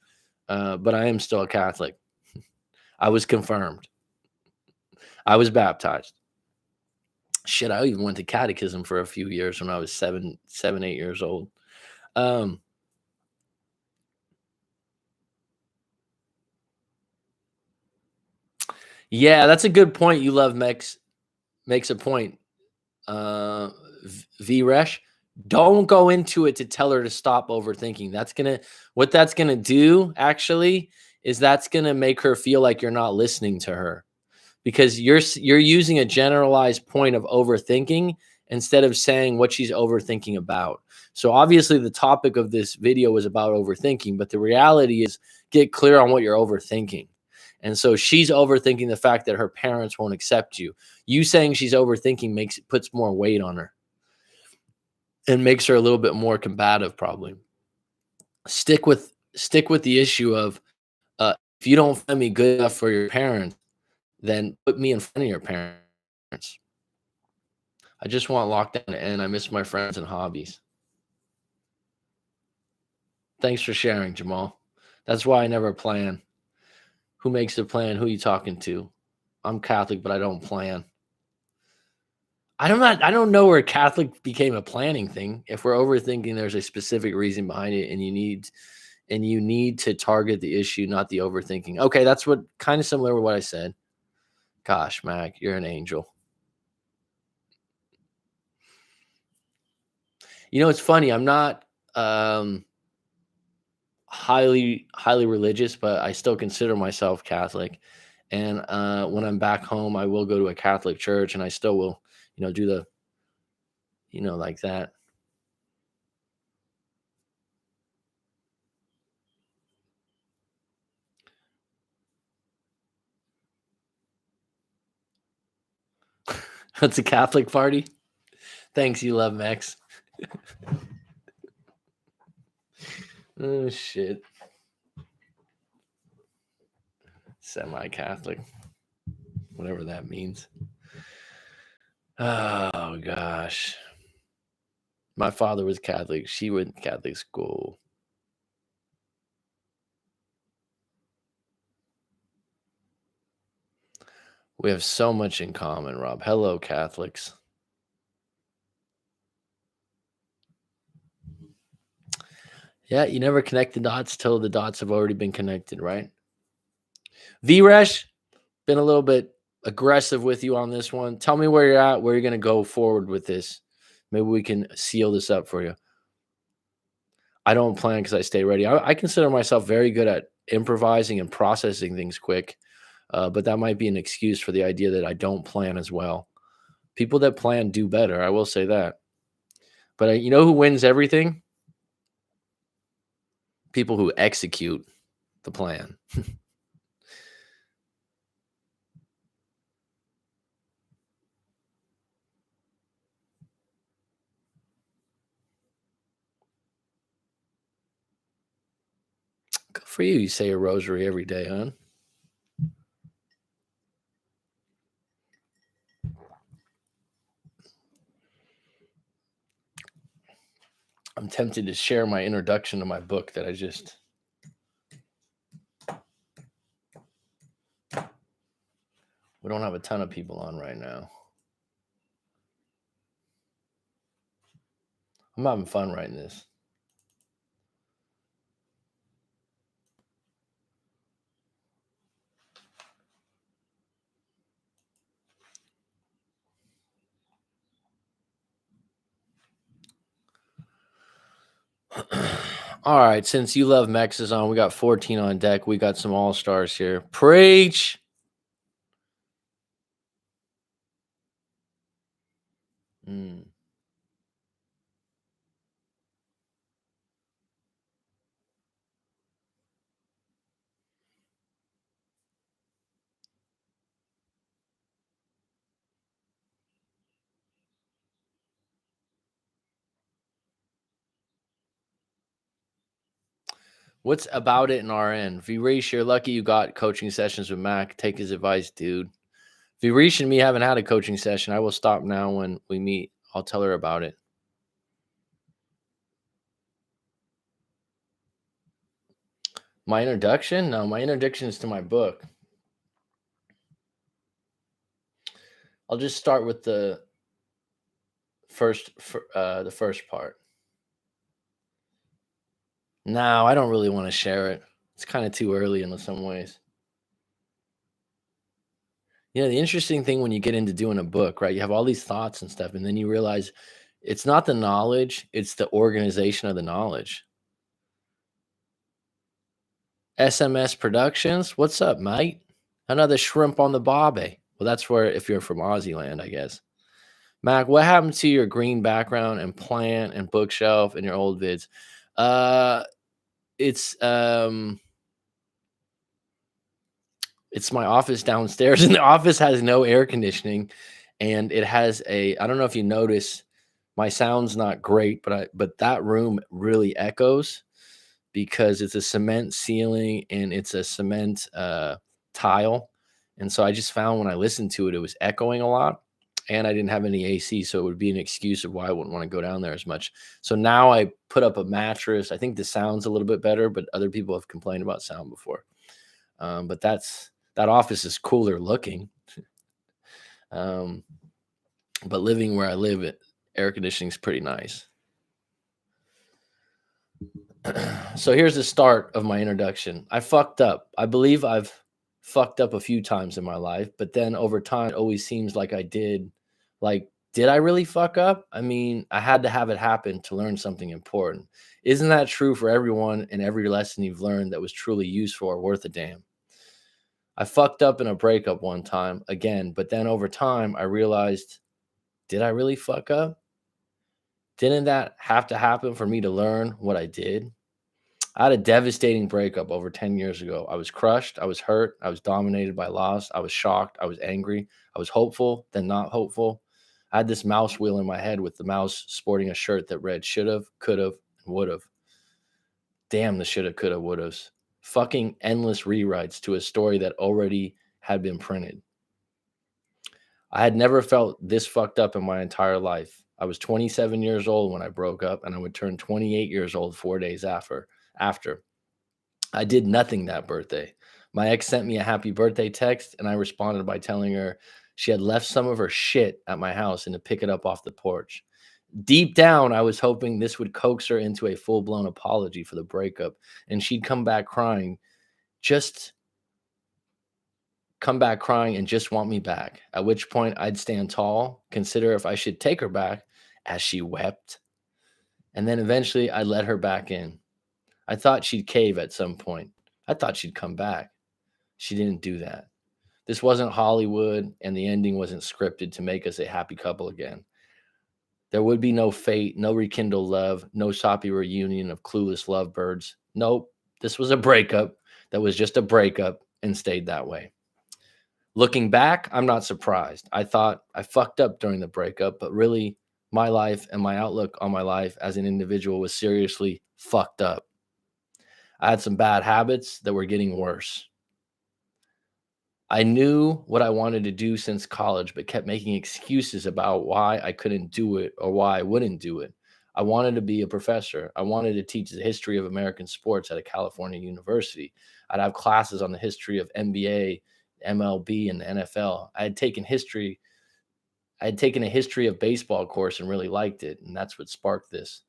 but I am still a Catholic. I was confirmed. I was baptized. Shit, I even went to catechism for a few years when I was 8 years old. Um, yeah, that's a good point. You love Mex makes a point. uh Vresh, don't go into it to tell her to stop overthinking. That's gonna do actually is that's gonna make her feel like you're not listening to her because you're using a generalized point of overthinking instead of saying what she's overthinking about. So obviously the topic of this video was about overthinking, but the reality is get clear on what you're overthinking. And so she's overthinking the fact that her parents won't accept you. You saying she's overthinking puts more weight on her and makes her a little bit more combative probably. Stick with the issue of if you don't find me good enough for your parents, then put me in front of your parents. I just want lockdown to end. I miss my friends and hobbies. Thanks for sharing, Jamal. That's why I never plan. Who makes the plan? Who you talking to? I'm Catholic, but I don't plan. I don't know where Catholic became a planning thing. If we're overthinking, there's a specific reason behind it, and you need to target the issue, not the overthinking. Okay, that's what kind of similar to what I said. Gosh, Mac, you're an angel. It's funny. I'm not highly religious, but I still consider myself Catholic. And when I'm back home, I will go to a Catholic church, and I still will, do the, like that. It's a Catholic party. Thanks, you love Max. Oh shit. Semi-Catholic, whatever that means. Oh gosh. My father was Catholic. She went to Catholic school. We have so much in common, Rob. Hello, Catholics. Yeah, you never connect the dots till the dots have already been connected, right? Vresh, been a little bit aggressive with you on this one. Tell me where you're at, where you're going to go forward with this. Maybe we can seal this up for you. I don't plan because I stay ready. I consider myself very good at improvising and processing things quick, but that might be an excuse for the idea that I don't plan as well. People that plan do better. I will say that. But you know who wins everything? People who execute the plan. Good for you. You say a rosary every day, huh? I'm tempted to share my introduction to my book that we don't have a ton of people on right now. I'm having fun writing this. All right, since you love Mexes on, we got 14 on deck. We got some all-stars here. Preach. What's about it in RN? Vireesh, you're lucky you got coaching sessions with Mac. Take his advice, dude. Vireesh and me haven't had a coaching session. I will stop now when we meet. I'll tell her about it. My introduction? No, my introduction is to my book. I'll just start with the first part. No, I don't really want to share it. It's kind of too early in some ways. You know, the interesting thing when you get into doing a book, right? You have all these thoughts and stuff, and then you realize it's not the knowledge, it's the organization of the knowledge. SMS Productions, what's up, mate? Another shrimp on the barbie. Well, that's where if you're from Aussie land, I guess. Mac, what happened to your green background and plant and bookshelf in your old vids? It's my office downstairs, and the office has no air conditioning, and it has I don't know if you notice, my sound's not great, but that room really echoes because it's a cement ceiling and it's a cement tile. And so I just found when I listened to it, it was echoing a lot, and I didn't have any AC. So it would be an excuse of why I wouldn't want to go down there as much. So now I put up a mattress. I think the sound's a little bit better, but other people have complained about sound before. But that office is cooler looking. But living where I live, air conditioning is pretty nice. So here's the start of my introduction. I fucked up. I believe I've fucked up a few times in my life, but then over time, it always seems like I did. Like, did I really fuck up? I mean, I had to have it happen to learn something important. Isn't that true for everyone and every lesson you've learned that was truly useful or worth a damn? I fucked up in a breakup one time again, but then over time, I realized, did I really fuck up? Didn't that have to happen for me to learn what I did? I had a devastating breakup over 10 years ago. I was crushed. I was hurt. I was dominated by loss. I was shocked. I was angry. I was hopeful, then not hopeful. I had this mouse wheel in my head with the mouse sporting a shirt that read should've, could've, and would've. Damn the shoulda, coulda, wouldas. Fucking endless rewrites to a story that already had been printed. I had never felt this fucked up in my entire life. I was 27 years old when I broke up, and I would turn 28 years old 4 days after. I did nothing that birthday. My ex sent me a happy birthday text, and I responded by telling her she had left some of her shit at my house and to pick it up off the porch. Deep down, I was hoping this would coax her into a full-blown apology for the breakup, and she'd come back crying and just want me back, at which point I'd stand tall, consider if I should take her back, as she wept, and then eventually I'd let her back in. I thought she'd cave at some point. I thought she'd come back. She didn't do that. This wasn't Hollywood, and the ending wasn't scripted to make us a happy couple again. There would be no fate, no rekindled love, no soppy reunion of clueless lovebirds. Nope, this was a breakup that was just a breakup and stayed that way. Looking back, I'm not surprised. I thought I fucked up during the breakup, but really, my life and my outlook on my life as an individual was seriously fucked up. I had some bad habits that were getting worse. I knew what I wanted to do since college, but kept making excuses about why I couldn't do it or why I wouldn't do it. I wanted to be a professor. I wanted to teach the history of American sports at a California university. I'd have classes on the history of NBA, MLB, and the NFL. I had taken a history of baseball course and really liked it, and that's what sparked this.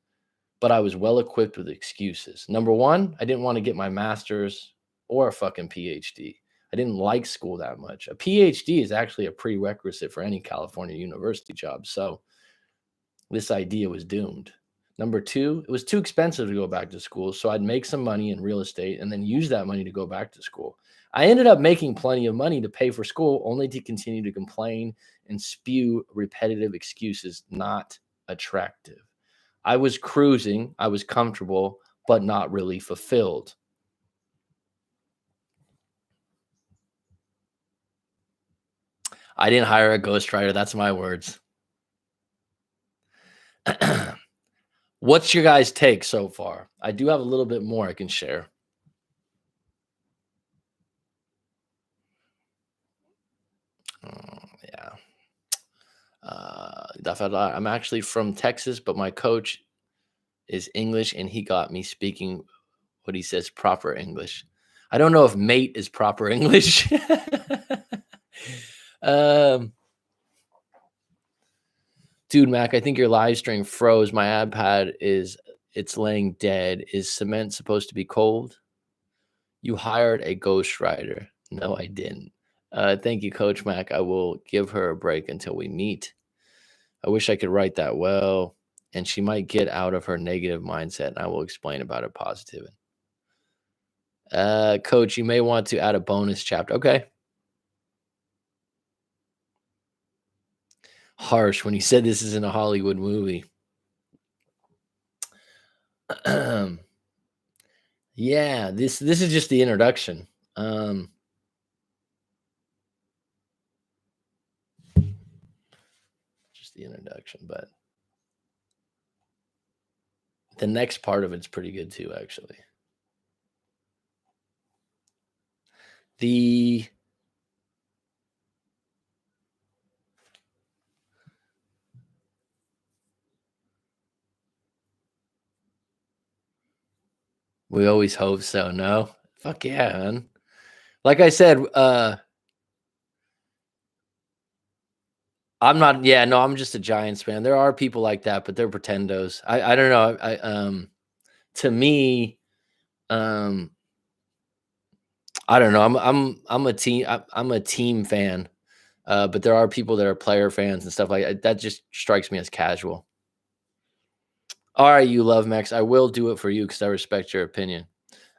But I was well equipped with excuses. Number one, I didn't want to get my master's or a fucking PhD. I didn't like school that much. A PhD is actually a prerequisite for any California university job. So this idea was doomed. Number two, it was too expensive to go back to school. So I'd make some money in real estate and then use that money to go back to school. I ended up making plenty of money to pay for school, only to continue to complain and spew repetitive excuses not attractive. I was cruising, I was comfortable, but not really fulfilled. I didn't hire a ghostwriter. That's my words. What's your guys' take so far? I do have a little bit more I can share. Yeah. I'm actually from Texas, but my coach is English and he got me speaking what he says proper English. I don't know if mate is proper English. Dude, Mac, I think your live stream froze. My iPad it's laying dead. Is cement supposed to be cold? You hired a ghostwriter. No, I didn't. Thank you, Coach Mac. I will give her a break until we meet. I wish I could write that well, and she might get out of her negative mindset, and I will explain about it positive. Coach, you may want to add a bonus chapter. Okay. Harsh when he said this isn't a Hollywood movie. Yeah, this is just the introduction. Just the introduction, but the next part of it's pretty good too, actually. We always hope so. No, fuck yeah, man. Like I said, I'm not. Yeah, no, I'm just a Giants fan. There are people like that, but they're pretendos. I don't know. To me, um, I don't know. I'm a team. I'm a team fan. But there are people that are player fans and stuff like that. That just strikes me as casual. All right, you love Max. I will do it for you because I respect your opinion.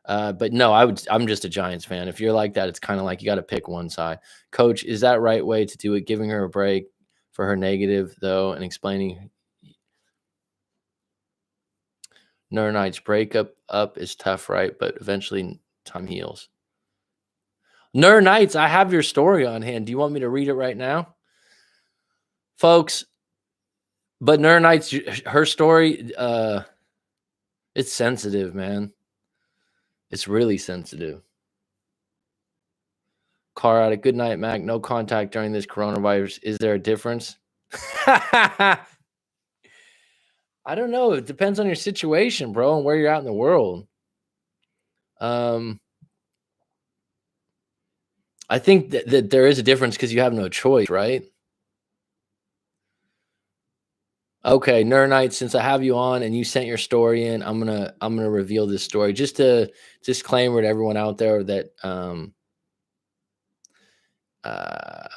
But no, I'm just a Giants fan. If you're like that, it's kind of like you got to pick one side. Coach, is that right way to do it? Giving her a break for her negative though, and explaining Nur Knight's breakup up is tough, right? But eventually time heals. Nur Knights, I have your story on hand. Do you want me to read it right now? Folks, but Nur Knight's her story, it's sensitive, man. It's really sensitive. Car out. Good night, Mac. No contact during this coronavirus. Is there a difference? I don't know. It depends on your situation, bro, and where you're at in the world. I think that there is a difference because you have no choice, right? Okay, Nerd since I have you on and you sent your story in, I'm gonna reveal this story. Just a disclaimer to everyone out there that uh,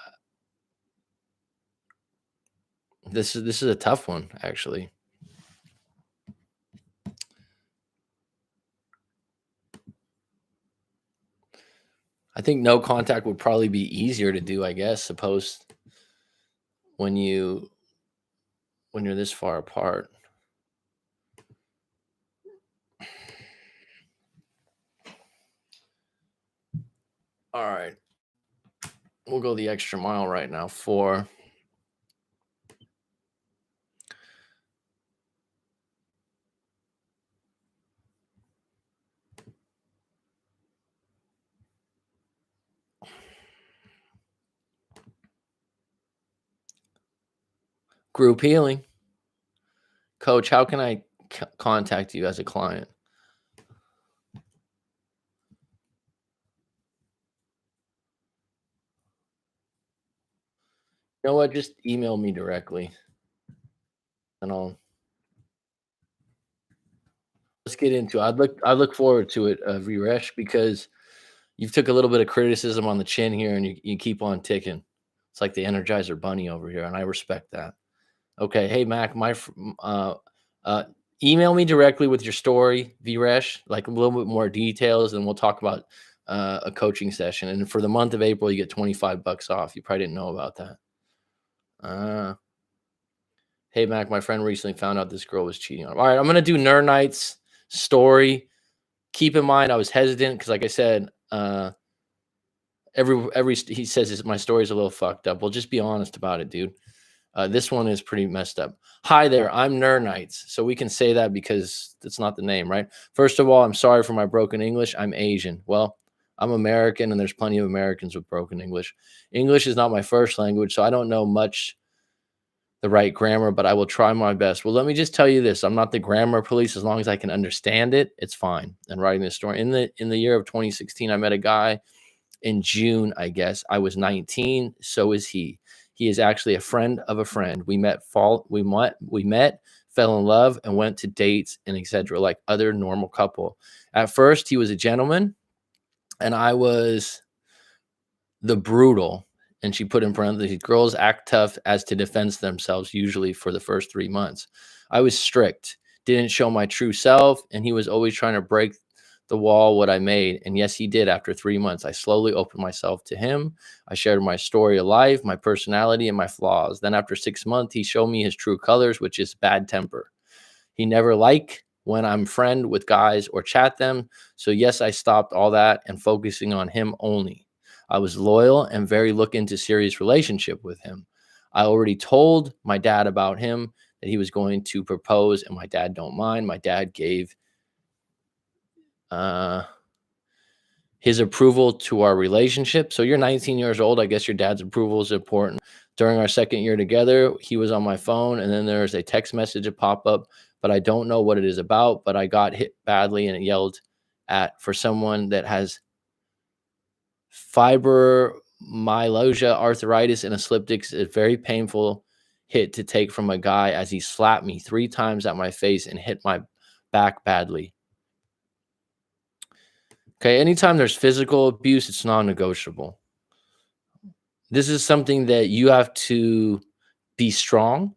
this is a tough one, actually. I think no contact would probably be easier to do, I guess, suppose when you're this far apart. All right. We'll go the extra mile right now for group healing. Coach, how can I contact you as a client? You know what? Just email me directly, and I'll let's get into it. I look forward to it, Viresh, because you've took a little bit of criticism on the chin here, and you keep on ticking. It's like the Energizer Bunny over here, and I respect that. Okay, hey Mac, uh, email me directly with your story, Viresh, like a little bit more details, and we'll talk about a coaching session. And for the month of April, you get $25 off. You probably didn't know about that. Uh, hey Mac, my friend recently found out this girl was cheating on him. All right, I'm gonna do Ner Knight's story. Keep in mind, I was hesitant because, like I said, every he says my story's a little fucked up. Well, just be honest about it, dude. This one is pretty messed up. Hi there, I'm Ner Knights. So we can say that because that's not the name, right? First of all, I'm sorry for my broken English. I'm Asian. Well, I'm American, and there's plenty of Americans with broken English. English is not my first language, so I don't know much the right grammar, but I will try my best. Well, let me just tell you this: I'm not the grammar police. As long as I can understand it, it's fine. And writing this story in the year of 2016, I met a guy in June, I guess. I was 19, so is he. He is actually a friend of a friend. We met, fell in love, and went to dates and etc. like other normal couple. At first, he was a gentleman, and I was the brutal. And she put in parentheses, girls act tough as to defend themselves, usually for the first 3 months. I was strict, didn't show my true self, and he was always trying to break the wall what I made. And yes, he did. After 3 months, I slowly opened myself to him. I shared my story of life, my personality, and my flaws. Then after 6 months, he showed me his true colors, which is bad temper. He never like when I'm friend with guys or chat them. So yes, I stopped all that and focusing on him only. I was loyal and very look into serious relationship with him. I already told my dad about him that he was going to propose, and my dad don't mind. My dad gave uh his approval to our relationship. So you're 19 years old. I guess your dad's approval is important. During our second year together, he was on my phone, and then there's a text message that pop up, but I don't know what it is about. But I got hit badly, and it yelled at for someone that has fibromyalgia, arthritis, and a slip disc. It's a very painful hit to take from a guy as he slapped me 3 times at my face and hit my back badly. Okay, anytime there's physical abuse, it's non-negotiable. This is something that you have to be strong,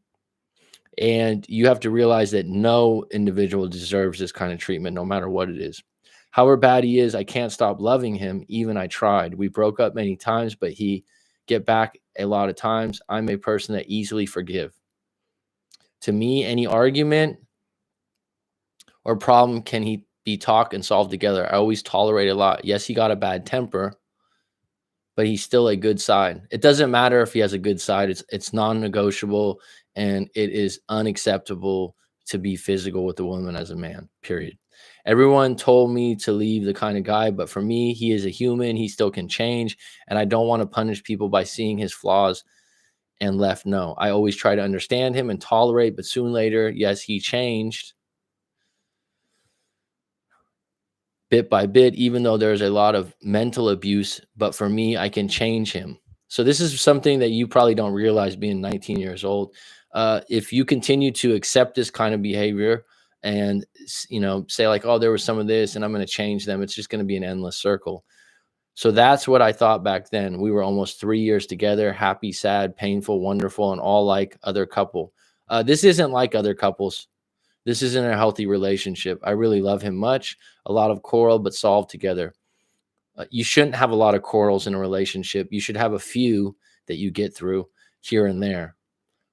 and you have to realize that no individual deserves this kind of treatment, no matter what it is. However bad he is, I can't stop loving him. Even I tried. We broke up many times, but he get back a lot of times. I'm a person that easily forgive. To me, any argument or problem can he be talked and solved together. I always tolerate a lot. Yes, he got a bad temper, but he's still a good side. It doesn't matter if he has a good side. It's non-negotiable, and it is unacceptable to be physical with a woman as a man. Period. Everyone told me to leave the kind of guy, but for me, he is a human. He still can change, and I don't want to punish people by seeing his flaws and left. No, I always try to understand him and tolerate, but soon later, yes, he changed bit by bit, even though there's a lot of mental abuse. But for me, I can change him. So this is something that you probably don't realize being 19 years old. If you continue to accept this kind of behavior and say like, oh, there was some of this and I'm going to change them, it's just going to be an endless circle. So that's what I thought back then. We were almost 3 years together, happy, sad, painful, wonderful, and all like other couple. This isn't like other couples. This isn't a healthy relationship. I really love him much. A lot of quarrel, but solved together. You shouldn't have a lot of quarrels in a relationship. You should have a few that you get through here and there.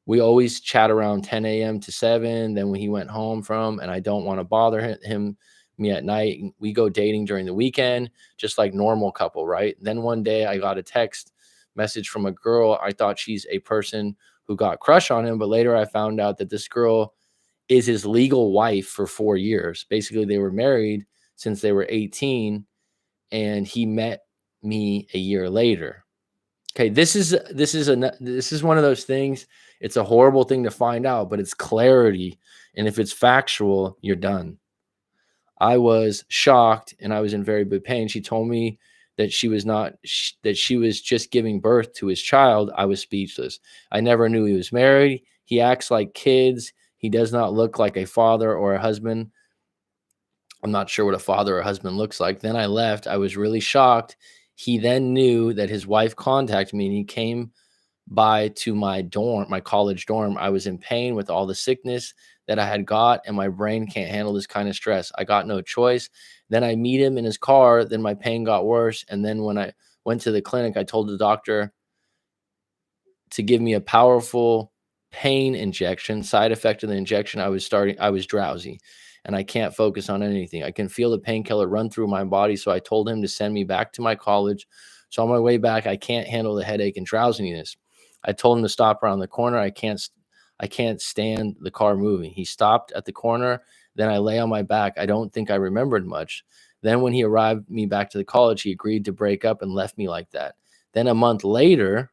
We always chat around 10 a.m. to 7. Then when he went home from, and I don't want to bother me at night. We go dating during the weekend, just like normal couple, right? Then one day I got a text message from a girl. I thought she's a person who got crush on him, but later I found out that this girl is his legal wife for 4 years. Basically, they were married since they were 18, and he met me a year later. Okay, this is one of those things. It's a horrible thing to find out, but it's clarity. And if it's factual, you're done. I was shocked and I was in very big pain. She told me that she was not, that she was just giving birth to his child. I was speechless. I never knew he was married. He acts like kids. He does not look like a father or a husband. I'm not sure what a father or husband looks like. Then I left. I was really shocked. He then knew that his wife contacted me and he came by to my dorm, my college dorm. I was in pain with all the sickness that I had got, and my brain can't handle this kind of stress. I got no choice. Then I meet him in his car. Then my pain got worse. And then when I went to the clinic, I told the doctor to give me a powerful pain injection. Side effect of the injection, I was drowsy and I can't focus on anything. I can feel the painkiller run through my body. So I told him to send me back to my college. So on my way back, I can't handle the headache and drowsiness. I told him to stop around the corner. I can't stand the car moving. He stopped at the corner. Then I lay on my back. I don't think I remembered much. Then when he arrived me back to the college, he agreed to break up and left me like that. Then a month later,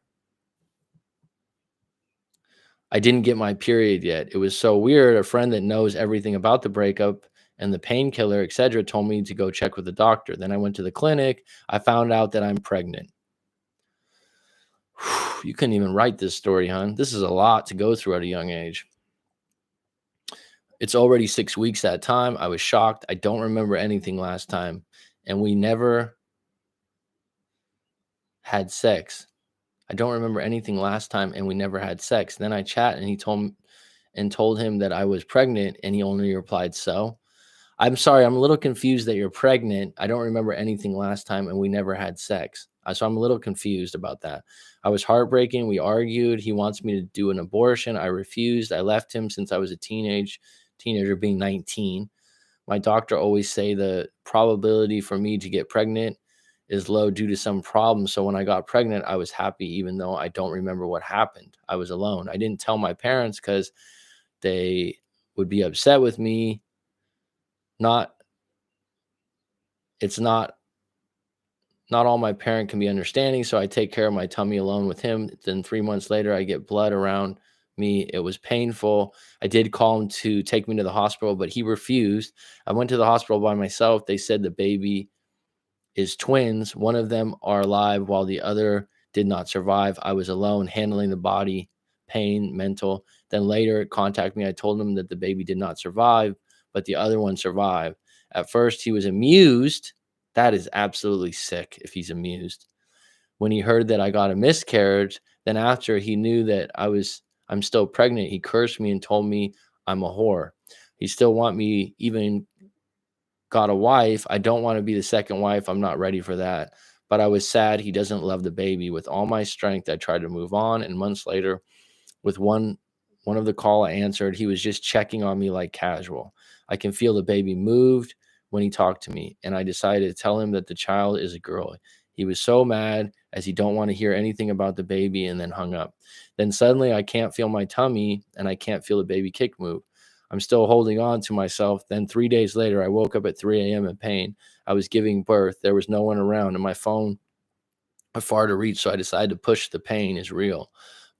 I didn't get my period yet. It was so weird. A friend that knows everything about the breakup and the painkiller, etc., told me to go check with the doctor. Then I went to the clinic. I found out that I'm pregnant. You couldn't even write this story, hon. This is a lot to go through at a young age. It's already 6 weeks that time. I was shocked. I don't remember anything last time. And we never had sex. I don't remember anything last time and we never had sex. Then I chat and he told him that I was pregnant and he only replied, "So." I'm sorry, I'm a little confused that you're pregnant. I don't remember anything last time and we never had sex. So I'm a little confused about that. I was heartbreaking. We argued. He wants me to do an abortion. I refused. I left him since I was a teenager being 19. My doctor always say the probability for me to get pregnant is low due to some problem. So when I got pregnant, I was happy, even though I don't remember what happened. I was alone. I didn't tell my parents because they would be upset with me. Not, it's not all my parent can be understanding. So I take care of my tummy alone with him. Then 3 months later, I get blood around me. It was painful. I did call him to take me to the hospital, but he refused. I went to the hospital by myself. They said the baby is twins. One of them are alive while the other did not survive. I was alone handling the body, pain, mental. Then later contact me. I told him that the baby did not survive, but the other one survived. At first he was amused. That is absolutely sick if he's amused. When he heard that I got a miscarriage, then after he knew that I'm still pregnant, he cursed me and told me I'm a whore. He still want me even got a wife. I don't want to be the second wife. I'm not ready for that. But I was sad he doesn't love the baby. With all my strength, I tried to move on. And months later, with one of the call I answered, he was just checking on me like casual. I can feel the baby moved when he talked to me. And I decided to tell him that the child is a girl. He was so mad as he don't want to hear anything about the baby and then hung up. Then suddenly I can't feel my tummy and I can't feel the baby kick move. I'm still holding on to myself. Then 3 days later, I woke up at 3 a.m. in pain. I was giving birth. There was no one around, and my phone was far to reach, so I decided to push the pain is real.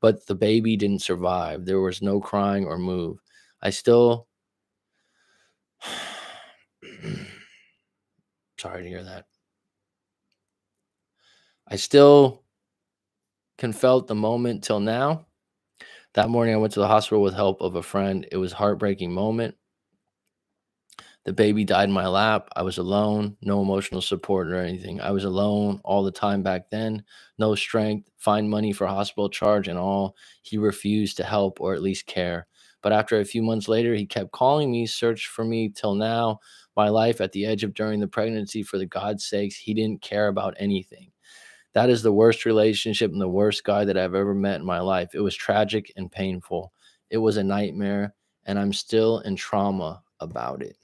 But the baby didn't survive. There was no crying or move. I still, sorry to hear that. I still can felt the moment till now. That morning, I went to the hospital with help of a friend. It was a heartbreaking moment. The baby died in my lap. I was alone, no emotional support or anything. I was alone all the time back then. No strength, find money for hospital charge and all. He refused to help or at least care. But after a few months later, he kept calling me, searched for me till now. My life at the edge of during the pregnancy, for the God's sakes, he didn't care about anything. That is the worst relationship and the worst guy that I've ever met in my life. It was tragic and painful. It was a nightmare, and I'm still in trauma about it.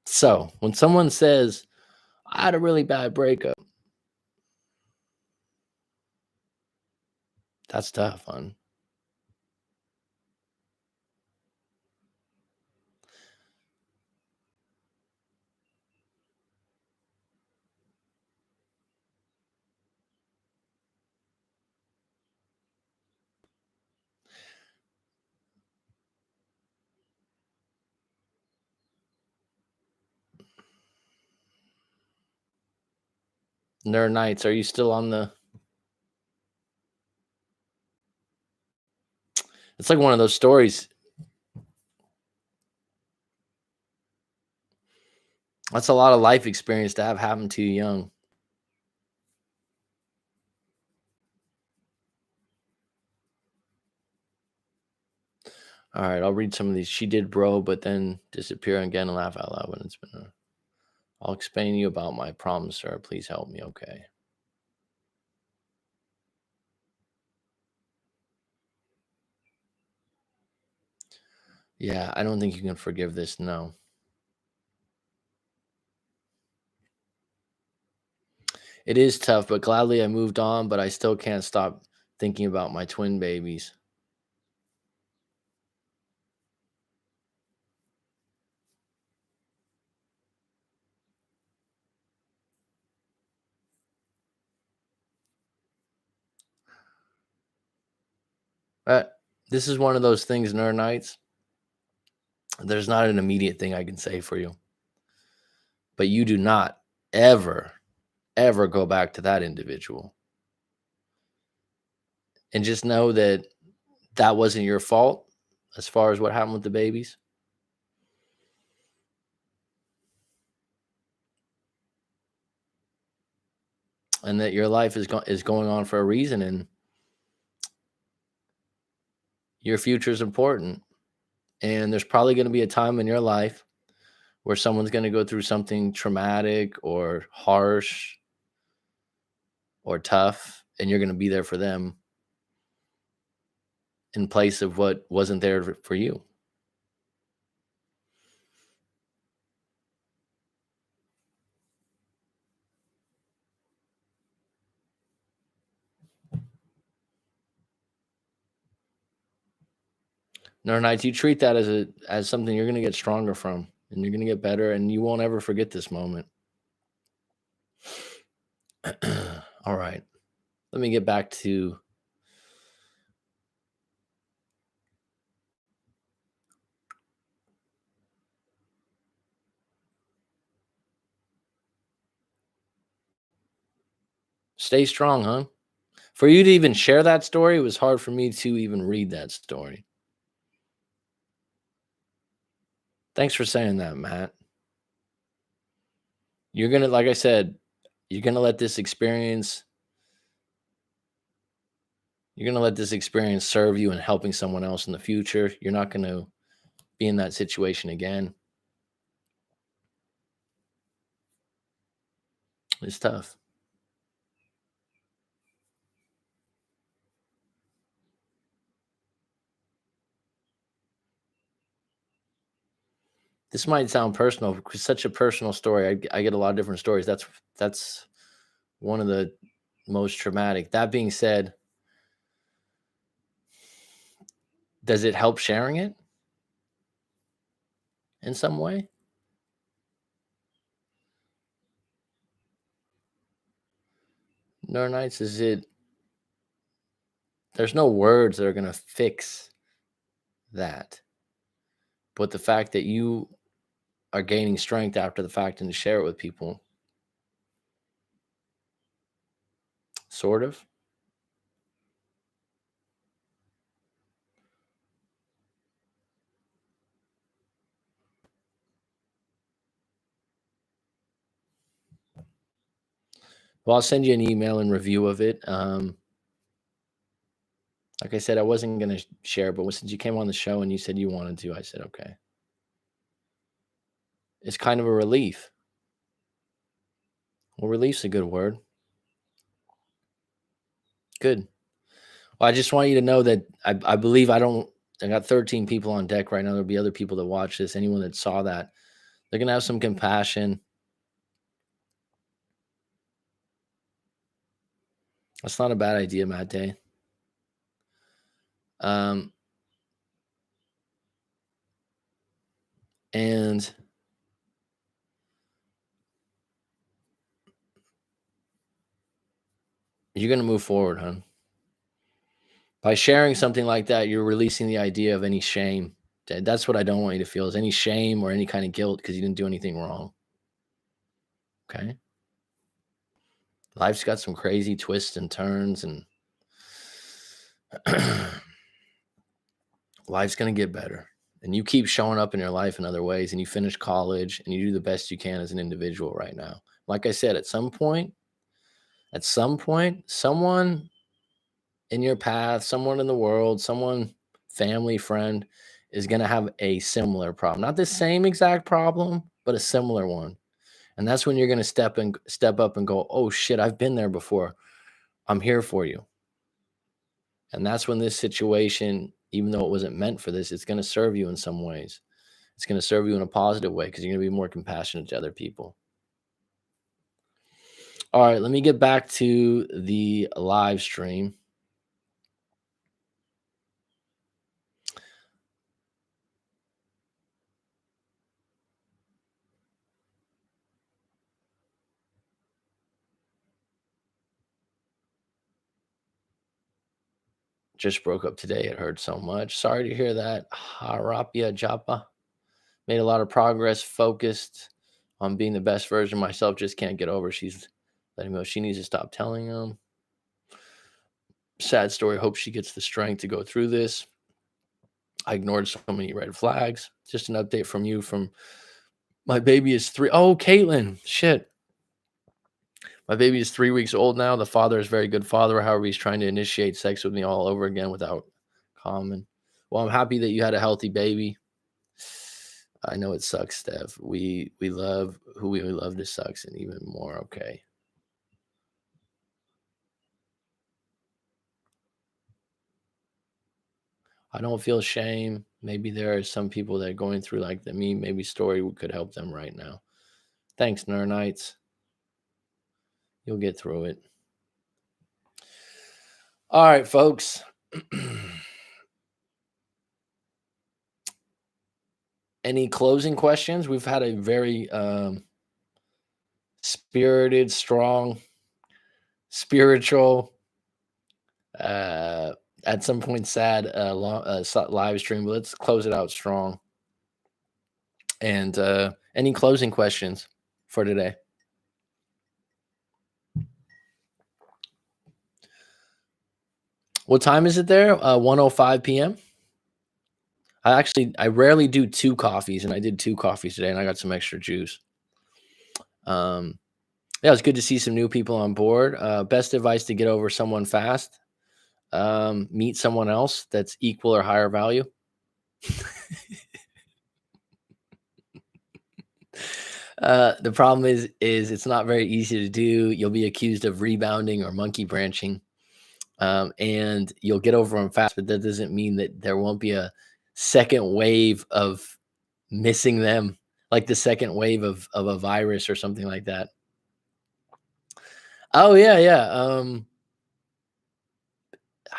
So when someone says, I had a really bad breakup, that's tough, man. Nerd Nights, are you still on the? It's like one of those stories. That's a lot of life experience to have happen to you young. All right, I'll read some of these. She did, bro, but then disappear again and laugh out loud when it's been. I'll explain to you about my problem, sir. Please help me, okay? Yeah, I don't think you can forgive this. No. It is tough, but gladly I moved on, but I still can't stop thinking about my twin babies. But this is one of those things, Nerd Nights. There's not an immediate thing I can say for you, but you do not ever, ever go back to that individual. And just know that that wasn't your fault as far as what happened with the babies. And that your life is going on for a reason, and your future is important. And there's probably going to be a time in your life where someone's going to go through something traumatic or harsh or tough, and you're going to be there for them in place of what wasn't there for you. No, Nights, you treat that as something you're going to get stronger from, and you're going to get better, and you won't ever forget this moment. All right, let me get back to stay strong, huh? For you to even share that story, it was hard for me to even read that story. Thanks for saying that, Matt. You're gonna, like I said, you're gonna let this experience. You're gonna let this experience serve you in helping someone else in the future. You're not gonna be in that situation again. It's tough. This might sound personal because such a personal story. I get a lot of different stories. That's one of the most traumatic. That being said, does it help sharing it in some way? No Nights, is it? There's no words that are gonna fix that, but the fact that you are gaining strength after the fact and to share it with people, sort of. Well, I'll send you an email and review of it. Like I said, I wasn't going to share, but since you came on the show and you said you wanted to, I said, okay. It's kind of a relief. Well, relief's a good word. Good. Well, I just want you to know that I believe I got 13 people on deck right now. There'll be other people that watch this. Anyone that saw that, they're going to have some compassion. That's not a bad idea, Matt Day. And you're going to move forward, huh? By sharing something like that, you're releasing the idea of any shame. That's what I don't want you to feel, is any shame or any kind of guilt because you didn't do anything wrong. Okay. Life's got some crazy twists and turns, and life's going to get better. And you keep showing up in your life in other ways, and you finish college and you do the best you can as an individual right now. Like I said, at some point, someone in your path, someone in the world, someone, family, friend, is going to have a similar problem. Not the same exact problem, but a similar one. And that's when you're going to step up and go, "Oh shit, I've been there before. I'm here for you." And that's when this situation, even though it wasn't meant for this, it's going to serve you in some ways. It's going to serve you in a positive way because you're going to be more compassionate to other people. All right, let me get back to the live stream. Just broke up today. It hurt so much. Sorry to hear that. Harapia Japa. Made a lot of progress, focused on being the best version of myself. Just can't get over. She's letting me know she needs to stop telling him. Sad story. Hope she gets the strength to go through this. I ignored so many red flags. Just an update from you from my baby is 3. Oh, Caitlin. Shit. My baby is 3 weeks old now. The father is a very good father. However, he's trying to initiate sex with me all over again without common. Well, I'm happy that you had a healthy baby. I know it sucks, Steph. We love who we love. This sucks, and even more. Okay. I don't feel shame. Maybe there are some people that are going through like me. Maybe story could help them right now. Thanks, Nernites. You'll get through it. All right, folks. Any closing questions? We've had a very spirited, strong, spiritual, at some point sad live stream. But let's close it out strong. And any closing questions for today? What time is it there? 1:05 p.m. I rarely do 2 coffees, and I did 2 coffees today, and I got some extra juice. Yeah, it's good to see some new people on board. Best advice to get over someone fast: meet someone else that's equal or higher value. The problem is it's not very easy to do. You'll be accused of rebounding or monkey branching, and you'll get over them fast. But that doesn't mean that there won't be a second wave of missing them, like the second wave of a virus or something like that. Oh yeah, yeah.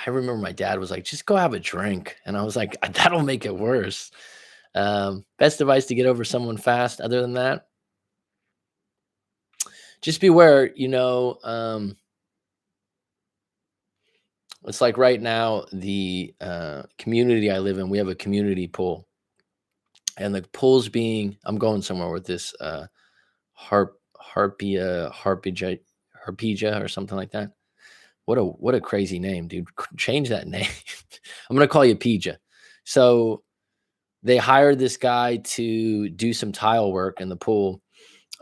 I remember my dad was like, "Just go have a drink," and I was like, "That'll make it worse." Best advice to get over someone fast. Other than that, just beware. It's like right now, the community I live in, we have a community pool, and the pool's being. I'm going somewhere with this harpija or something like that. What a crazy name, dude. Change that name. I'm gonna call you Pija. So they hired this guy to do some tile work in the pool,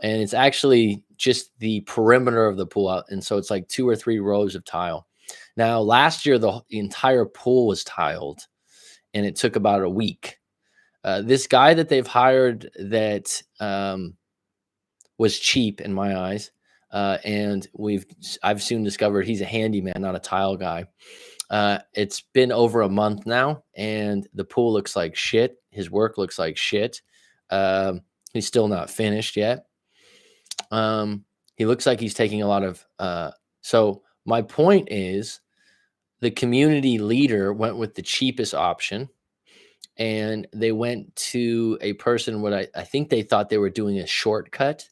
and it's actually just the perimeter of the pool out, and so it's like 2 or 3 rows of tile. Now, last year the entire pool was tiled, and it took about a week. This guy that they've hired that was cheap in my eyes, and I've soon discovered he's a handyman, not a tile guy. It's been over a month now, and the pool looks like shit. His work looks like shit. He's still not finished yet. He looks like he's taking a lot of. So my point is, the community leader went with the cheapest option, and they went to a person. What I think they thought they were doing a shortcut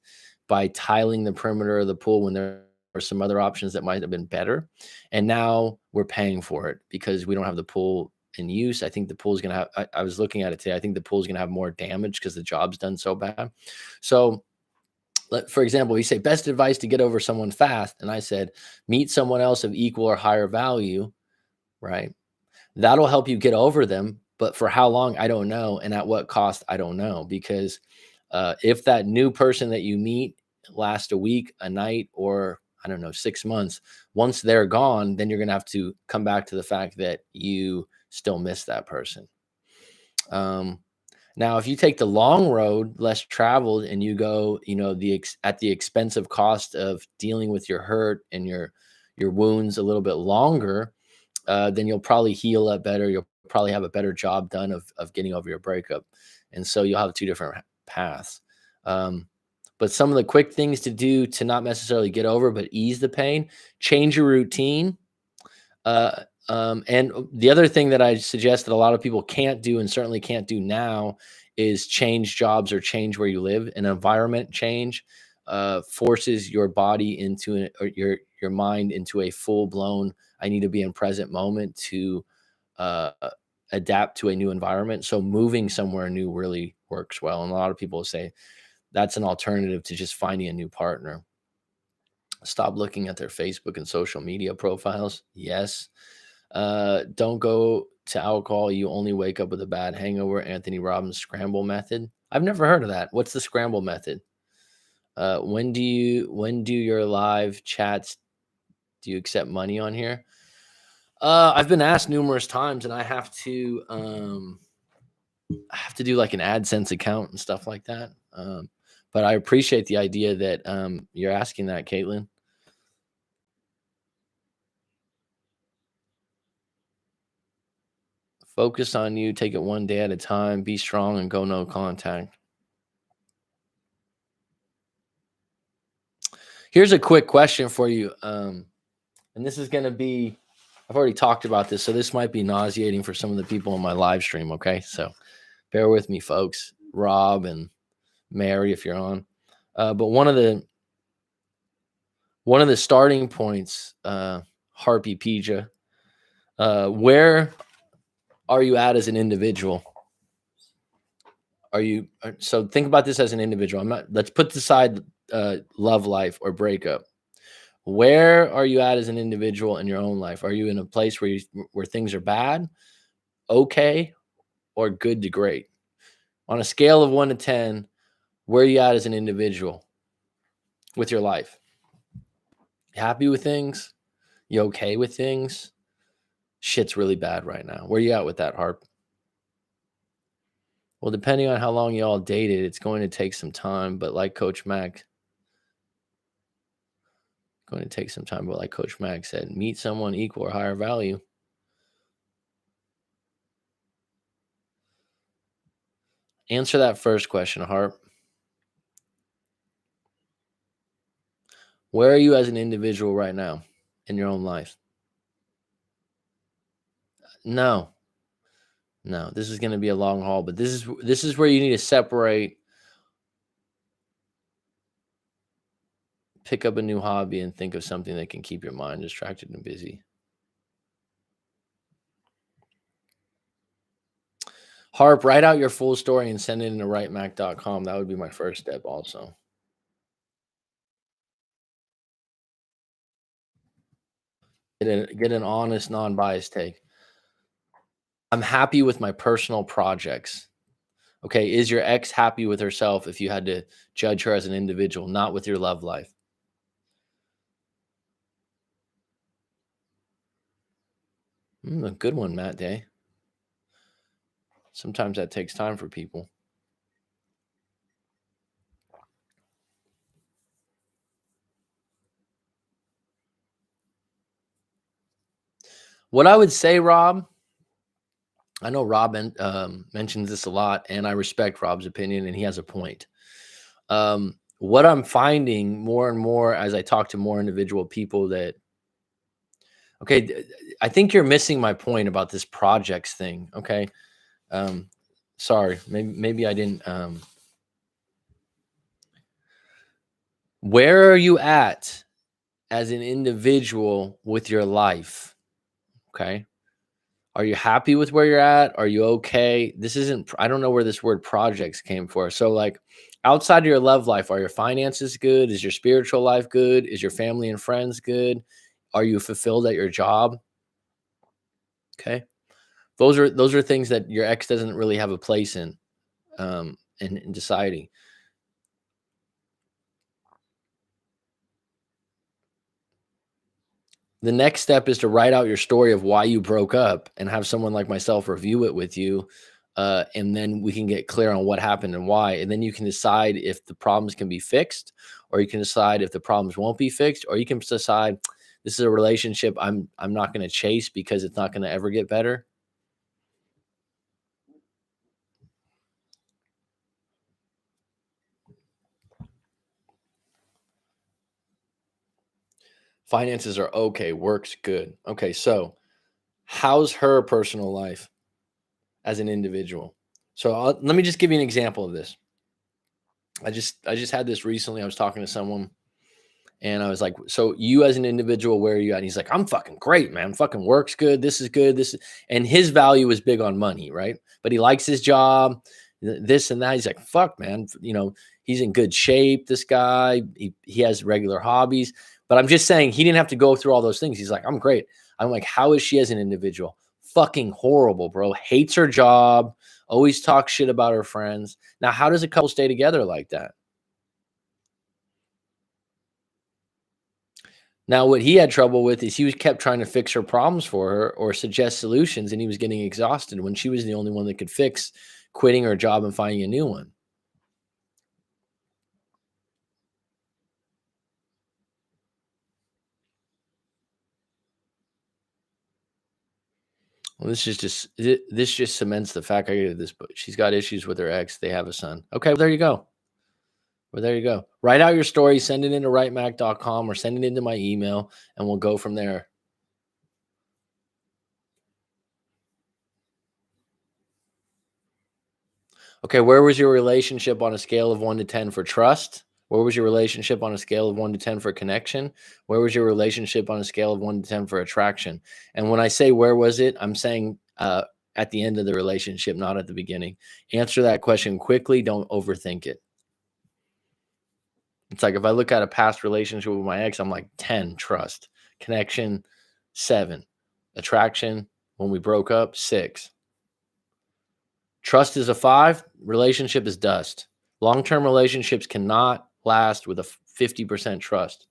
by tiling the perimeter of the pool when there were some other options that might have been better. And now we're paying for it because we don't have the pool in use. I think the pool's going to have, I was looking at it today. I think the pool's going to have more damage because the job's done so bad. So For example, you say best advice to get over someone fast, and I said meet someone else of equal or higher value, right? That'll help you get over them, but for how long, I don't know, and at what cost, I don't know, because if that new person that you meet lasts a week, a night, or I don't know, 6 months, once they're gone, then you're gonna have to come back to the fact that you still miss that person. Um, Now, if you take the long road, less traveled, and you go, at the expensive cost of dealing with your hurt and your wounds a little bit longer, then you'll probably heal up better. You'll probably have a better job done of getting over your breakup, and so you'll have two different paths. Um, but some of the quick things to do to not necessarily get over, but ease the pain: change your routine. And the other thing that I suggest that a lot of people can't do, and certainly can't do now, is change jobs or change where you live. An environment change forces your body into or your mind into a full blown I need to be in present moment to uh, adapt to a new environment. So moving somewhere new really works well, and a lot of people say that's an alternative to just finding a new partner. Stop looking at their Facebook and social media profiles. Yes. Don't go to alcohol. You only wake up with a bad hangover. Anthony Robbins scramble method. I've never heard of that. What's the scramble method? When do your live chats do you accept money on here? I've been asked numerous times, and I have to do like an AdSense account and stuff like that. But I appreciate the idea that you're asking that, Caitlin. Focus on you. Take it one day at a time. Be strong and go no contact. Here's a quick question for you. And this is going to be, I've already talked about this, so this might be nauseating for some of the people in my live stream. Okay. So bear with me, folks. Rob and Mary, if you're on. But one of the starting points, Harpy Pija, where are you at as an individual? So think about this as an individual. Let's put aside love life or breakup. Where are you at as an individual in your own life? Are you in a place where things are bad, okay, or good to great? On a scale of 1 to 10, where are you at as an individual with your life? Happy with things? You okay with things? Shit's really bad right now. Where you at with that, Harp? Well, depending on how long you all dated, it's going to take some time, but like Coach Mac said, meet someone equal or higher value. Answer that first question, Harp. Where are you as an individual right now in your own life? No, this is going to be a long haul, but this is where you need to separate, pick up a new hobby, and think of something that can keep your mind distracted and busy. Harp, write out your full story and send it into writemac.com. That would be my first step also. Get an honest, non-biased take. I'm happy with my personal projects. Okay, is your ex happy with herself if you had to judge her as an individual, not with your love life? A good one, Matt Day. Sometimes that takes time for people. What I would say, Rob, I know Rob mentions this a lot, and I respect Rob's opinion, and he has a point. What I'm finding more and more as I talk to more individual people that, okay, I think you're missing my point about this projects thing. Okay. Sorry, maybe I didn't. Where are you at as an individual with your life? Okay. Are you happy with where you're at? Are you okay? This isn't, I don't know where this word projects came for. So, like, Outside of your love life, are your finances good? Is your spiritual life good? Is your family and friends good? Are you fulfilled at your job? Okay. Those are things that your ex doesn't really have a place in deciding. The next step is to write out your story of why you broke up and have someone like myself review it with you. And then we can get clear on what happened and why. And then you can decide if the problems can be fixed, or you can decide if the problems won't be fixed, or you can decide this is a relationship I'm not going to chase because it's not going to ever get better. Finances are okay, work's good. Okay, so how's her personal life as an individual? So let me just give you an example of this. I just had this recently. I was talking to someone and I was like, "So you as an individual, where are you at?" And he's like, "I'm fucking great, man. Fucking works good. This is good. This is," and his value is big on money, right? But he likes his job, this and that. He's like, "Fuck, man. He's in good shape. This guy, he has regular hobbies." But I'm just saying he didn't have to go through all those things. He's like, "I'm great." I'm like, "How is she as an individual?" Fucking horrible, bro. Hates her job. Always talks shit about her friends. Now, how does a couple stay together like that? Now, what he had trouble with is he was kept trying to fix her problems for her or suggest solutions, and he was getting exhausted when she was the only one that could fix quitting her job and finding a new one. Well, this just cements the fact I get this book. She's got issues with her ex. They have a son. Okay, well, there you go. Well, there you go. Write out your story, send it into writemac.com or send it into my email, and we'll go from there. Okay, where was your relationship on a scale of 1 to 10 for trust? Where was your relationship on a scale of 1 to 10 for connection? Where was your relationship on a scale of 1 to 10 for attraction? And when I say where was it, I'm saying at the end of the relationship, not at the beginning. Answer that question quickly. Don't overthink it. It's like if I look at a past relationship with my ex, I'm like 10 trust, connection 7, attraction when we broke up 6. Trust is a 5, relationship is dust. Long-term relationships cannot last with a 50% trust.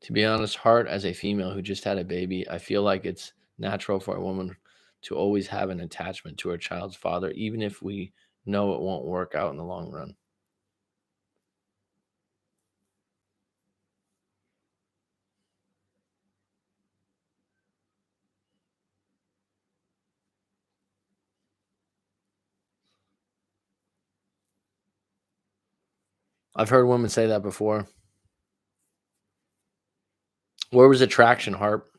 To be honest, Heart, as a female who just had a baby, I feel like it's natural for a woman to always have an attachment to her child's father, even if we know it won't work out in the long run. I've heard women say that before. Where was attraction, Heart?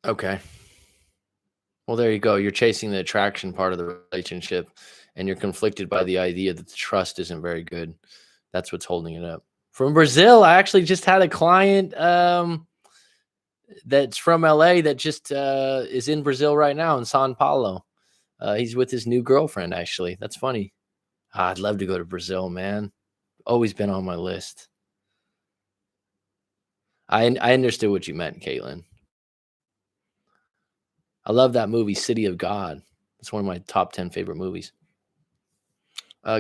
Okay. Well, there you go. You're chasing the attraction part of the relationship, and you're conflicted by the idea that the trust isn't very good. That's what's holding it up. From Brazil, I actually just had a client that's from LA that just is in Brazil right now in Sao Paulo. He's with his new girlfriend, actually. That's funny. I'd love to go to Brazil, man. Always been on my list. I understood what you meant, Caitlin. I love that movie, City of God. It's one of my top 10 favorite movies.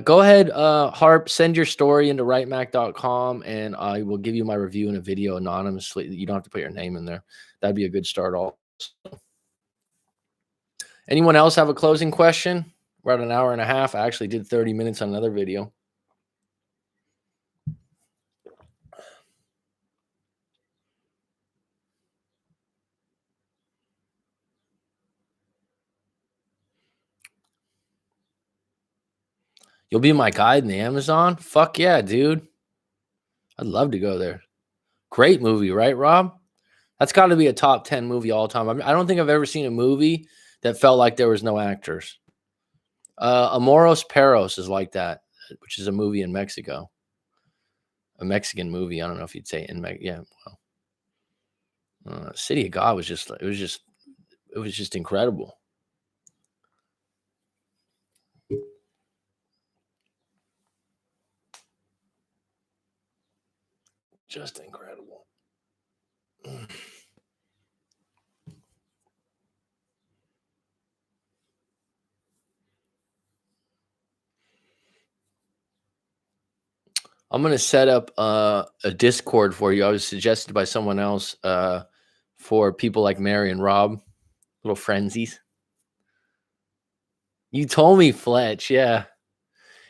Go ahead, Harp, send your story into writemac.com and I will give you my review in a video anonymously. You don't have to put your name in there. That'd be a good start. Also, anyone else have a closing question? We're at an hour and a half. I actually did 30 minutes on another video. You'll be my guide in the Amazon? Fuck yeah, dude. I'd love to go there. Great movie, right, Rob? That's got to be a top 10 movie all time. I mean, I don't think I've ever seen a movie that felt like there was no actors. Amoros Perros is like that, which is a movie in Mexico. A Mexican movie. I don't know if you'd say in yeah. Well, City of God was just it was just incredible. Just incredible. I'm gonna set up a Discord for you. I was suggested by someone else for people like Mary and Rob, little frenzies. You told me, Fletch. Yeah,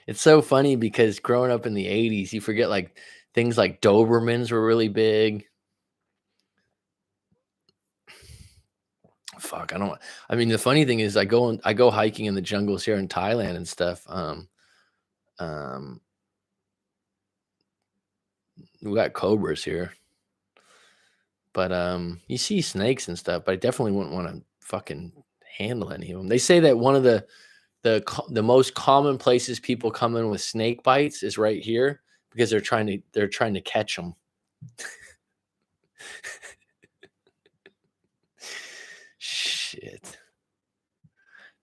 it's so funny because growing up in the '80s, you forget like things like Dobermans were really big. Fuck, I don't. I mean, the funny thing is, I go hiking in the jungles here in Thailand and stuff. Um, we got cobras here, but you see snakes and stuff. But I definitely wouldn't want to fucking handle any of them. They say that one of the most common places people come in with snake bites is right here because they're trying to catch them. Shit.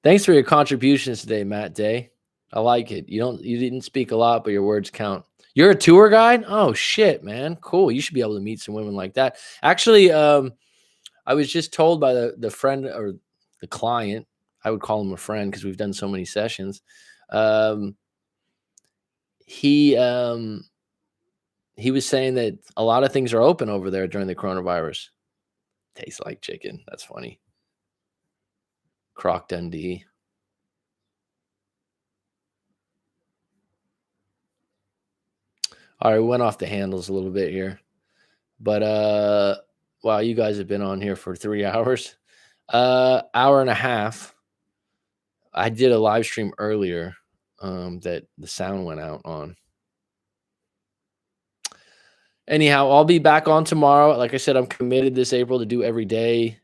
Thanks for your contributions today, Matt Day. I like it. You didn't speak a lot, but your words count. You're a tour guide? Oh shit, man. Cool. You should be able to meet some women like that. Actually, I was just told by the friend or the client, I would call him a friend because we've done so many sessions. Um, he he was saying that a lot of things are open over there during the coronavirus. Tastes like chicken. That's funny. Croc Dundee. All right, we went off the handles a little bit here. But wow, you guys have been on here for 3 hours. Hour and a half. I did a live stream earlier that the sound went out on. Anyhow, I'll be back on tomorrow. Like I said, I'm committed this April to do every day.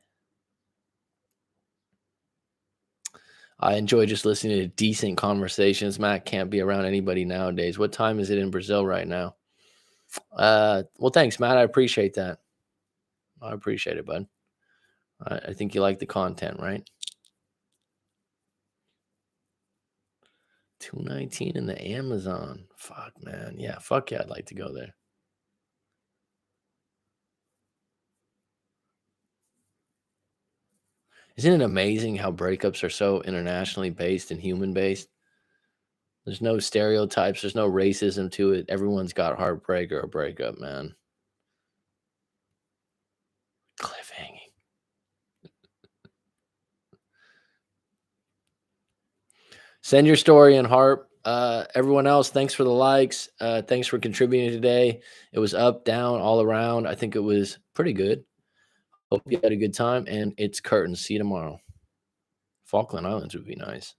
I enjoy just listening to decent conversations. Matt can't be around anybody nowadays. What time is it in Brazil right now? Well, thanks, Matt. I appreciate that. I appreciate it, bud. I think you like the content, right? 219 in the Amazon. Fuck, man. Yeah, fuck yeah, I'd like to go there. Isn't it amazing how breakups are so internationally based and human based? There's no stereotypes, there's no racism to it. Everyone's got heartbreak or a breakup, man. Cliffhanging. Send your story in heart. Everyone else, thanks for the likes. Thanks for contributing today. It was up, down, all around. I think it was pretty good. Hope you had a good time. And it's curtains. See you tomorrow. Falkland Islands would be nice.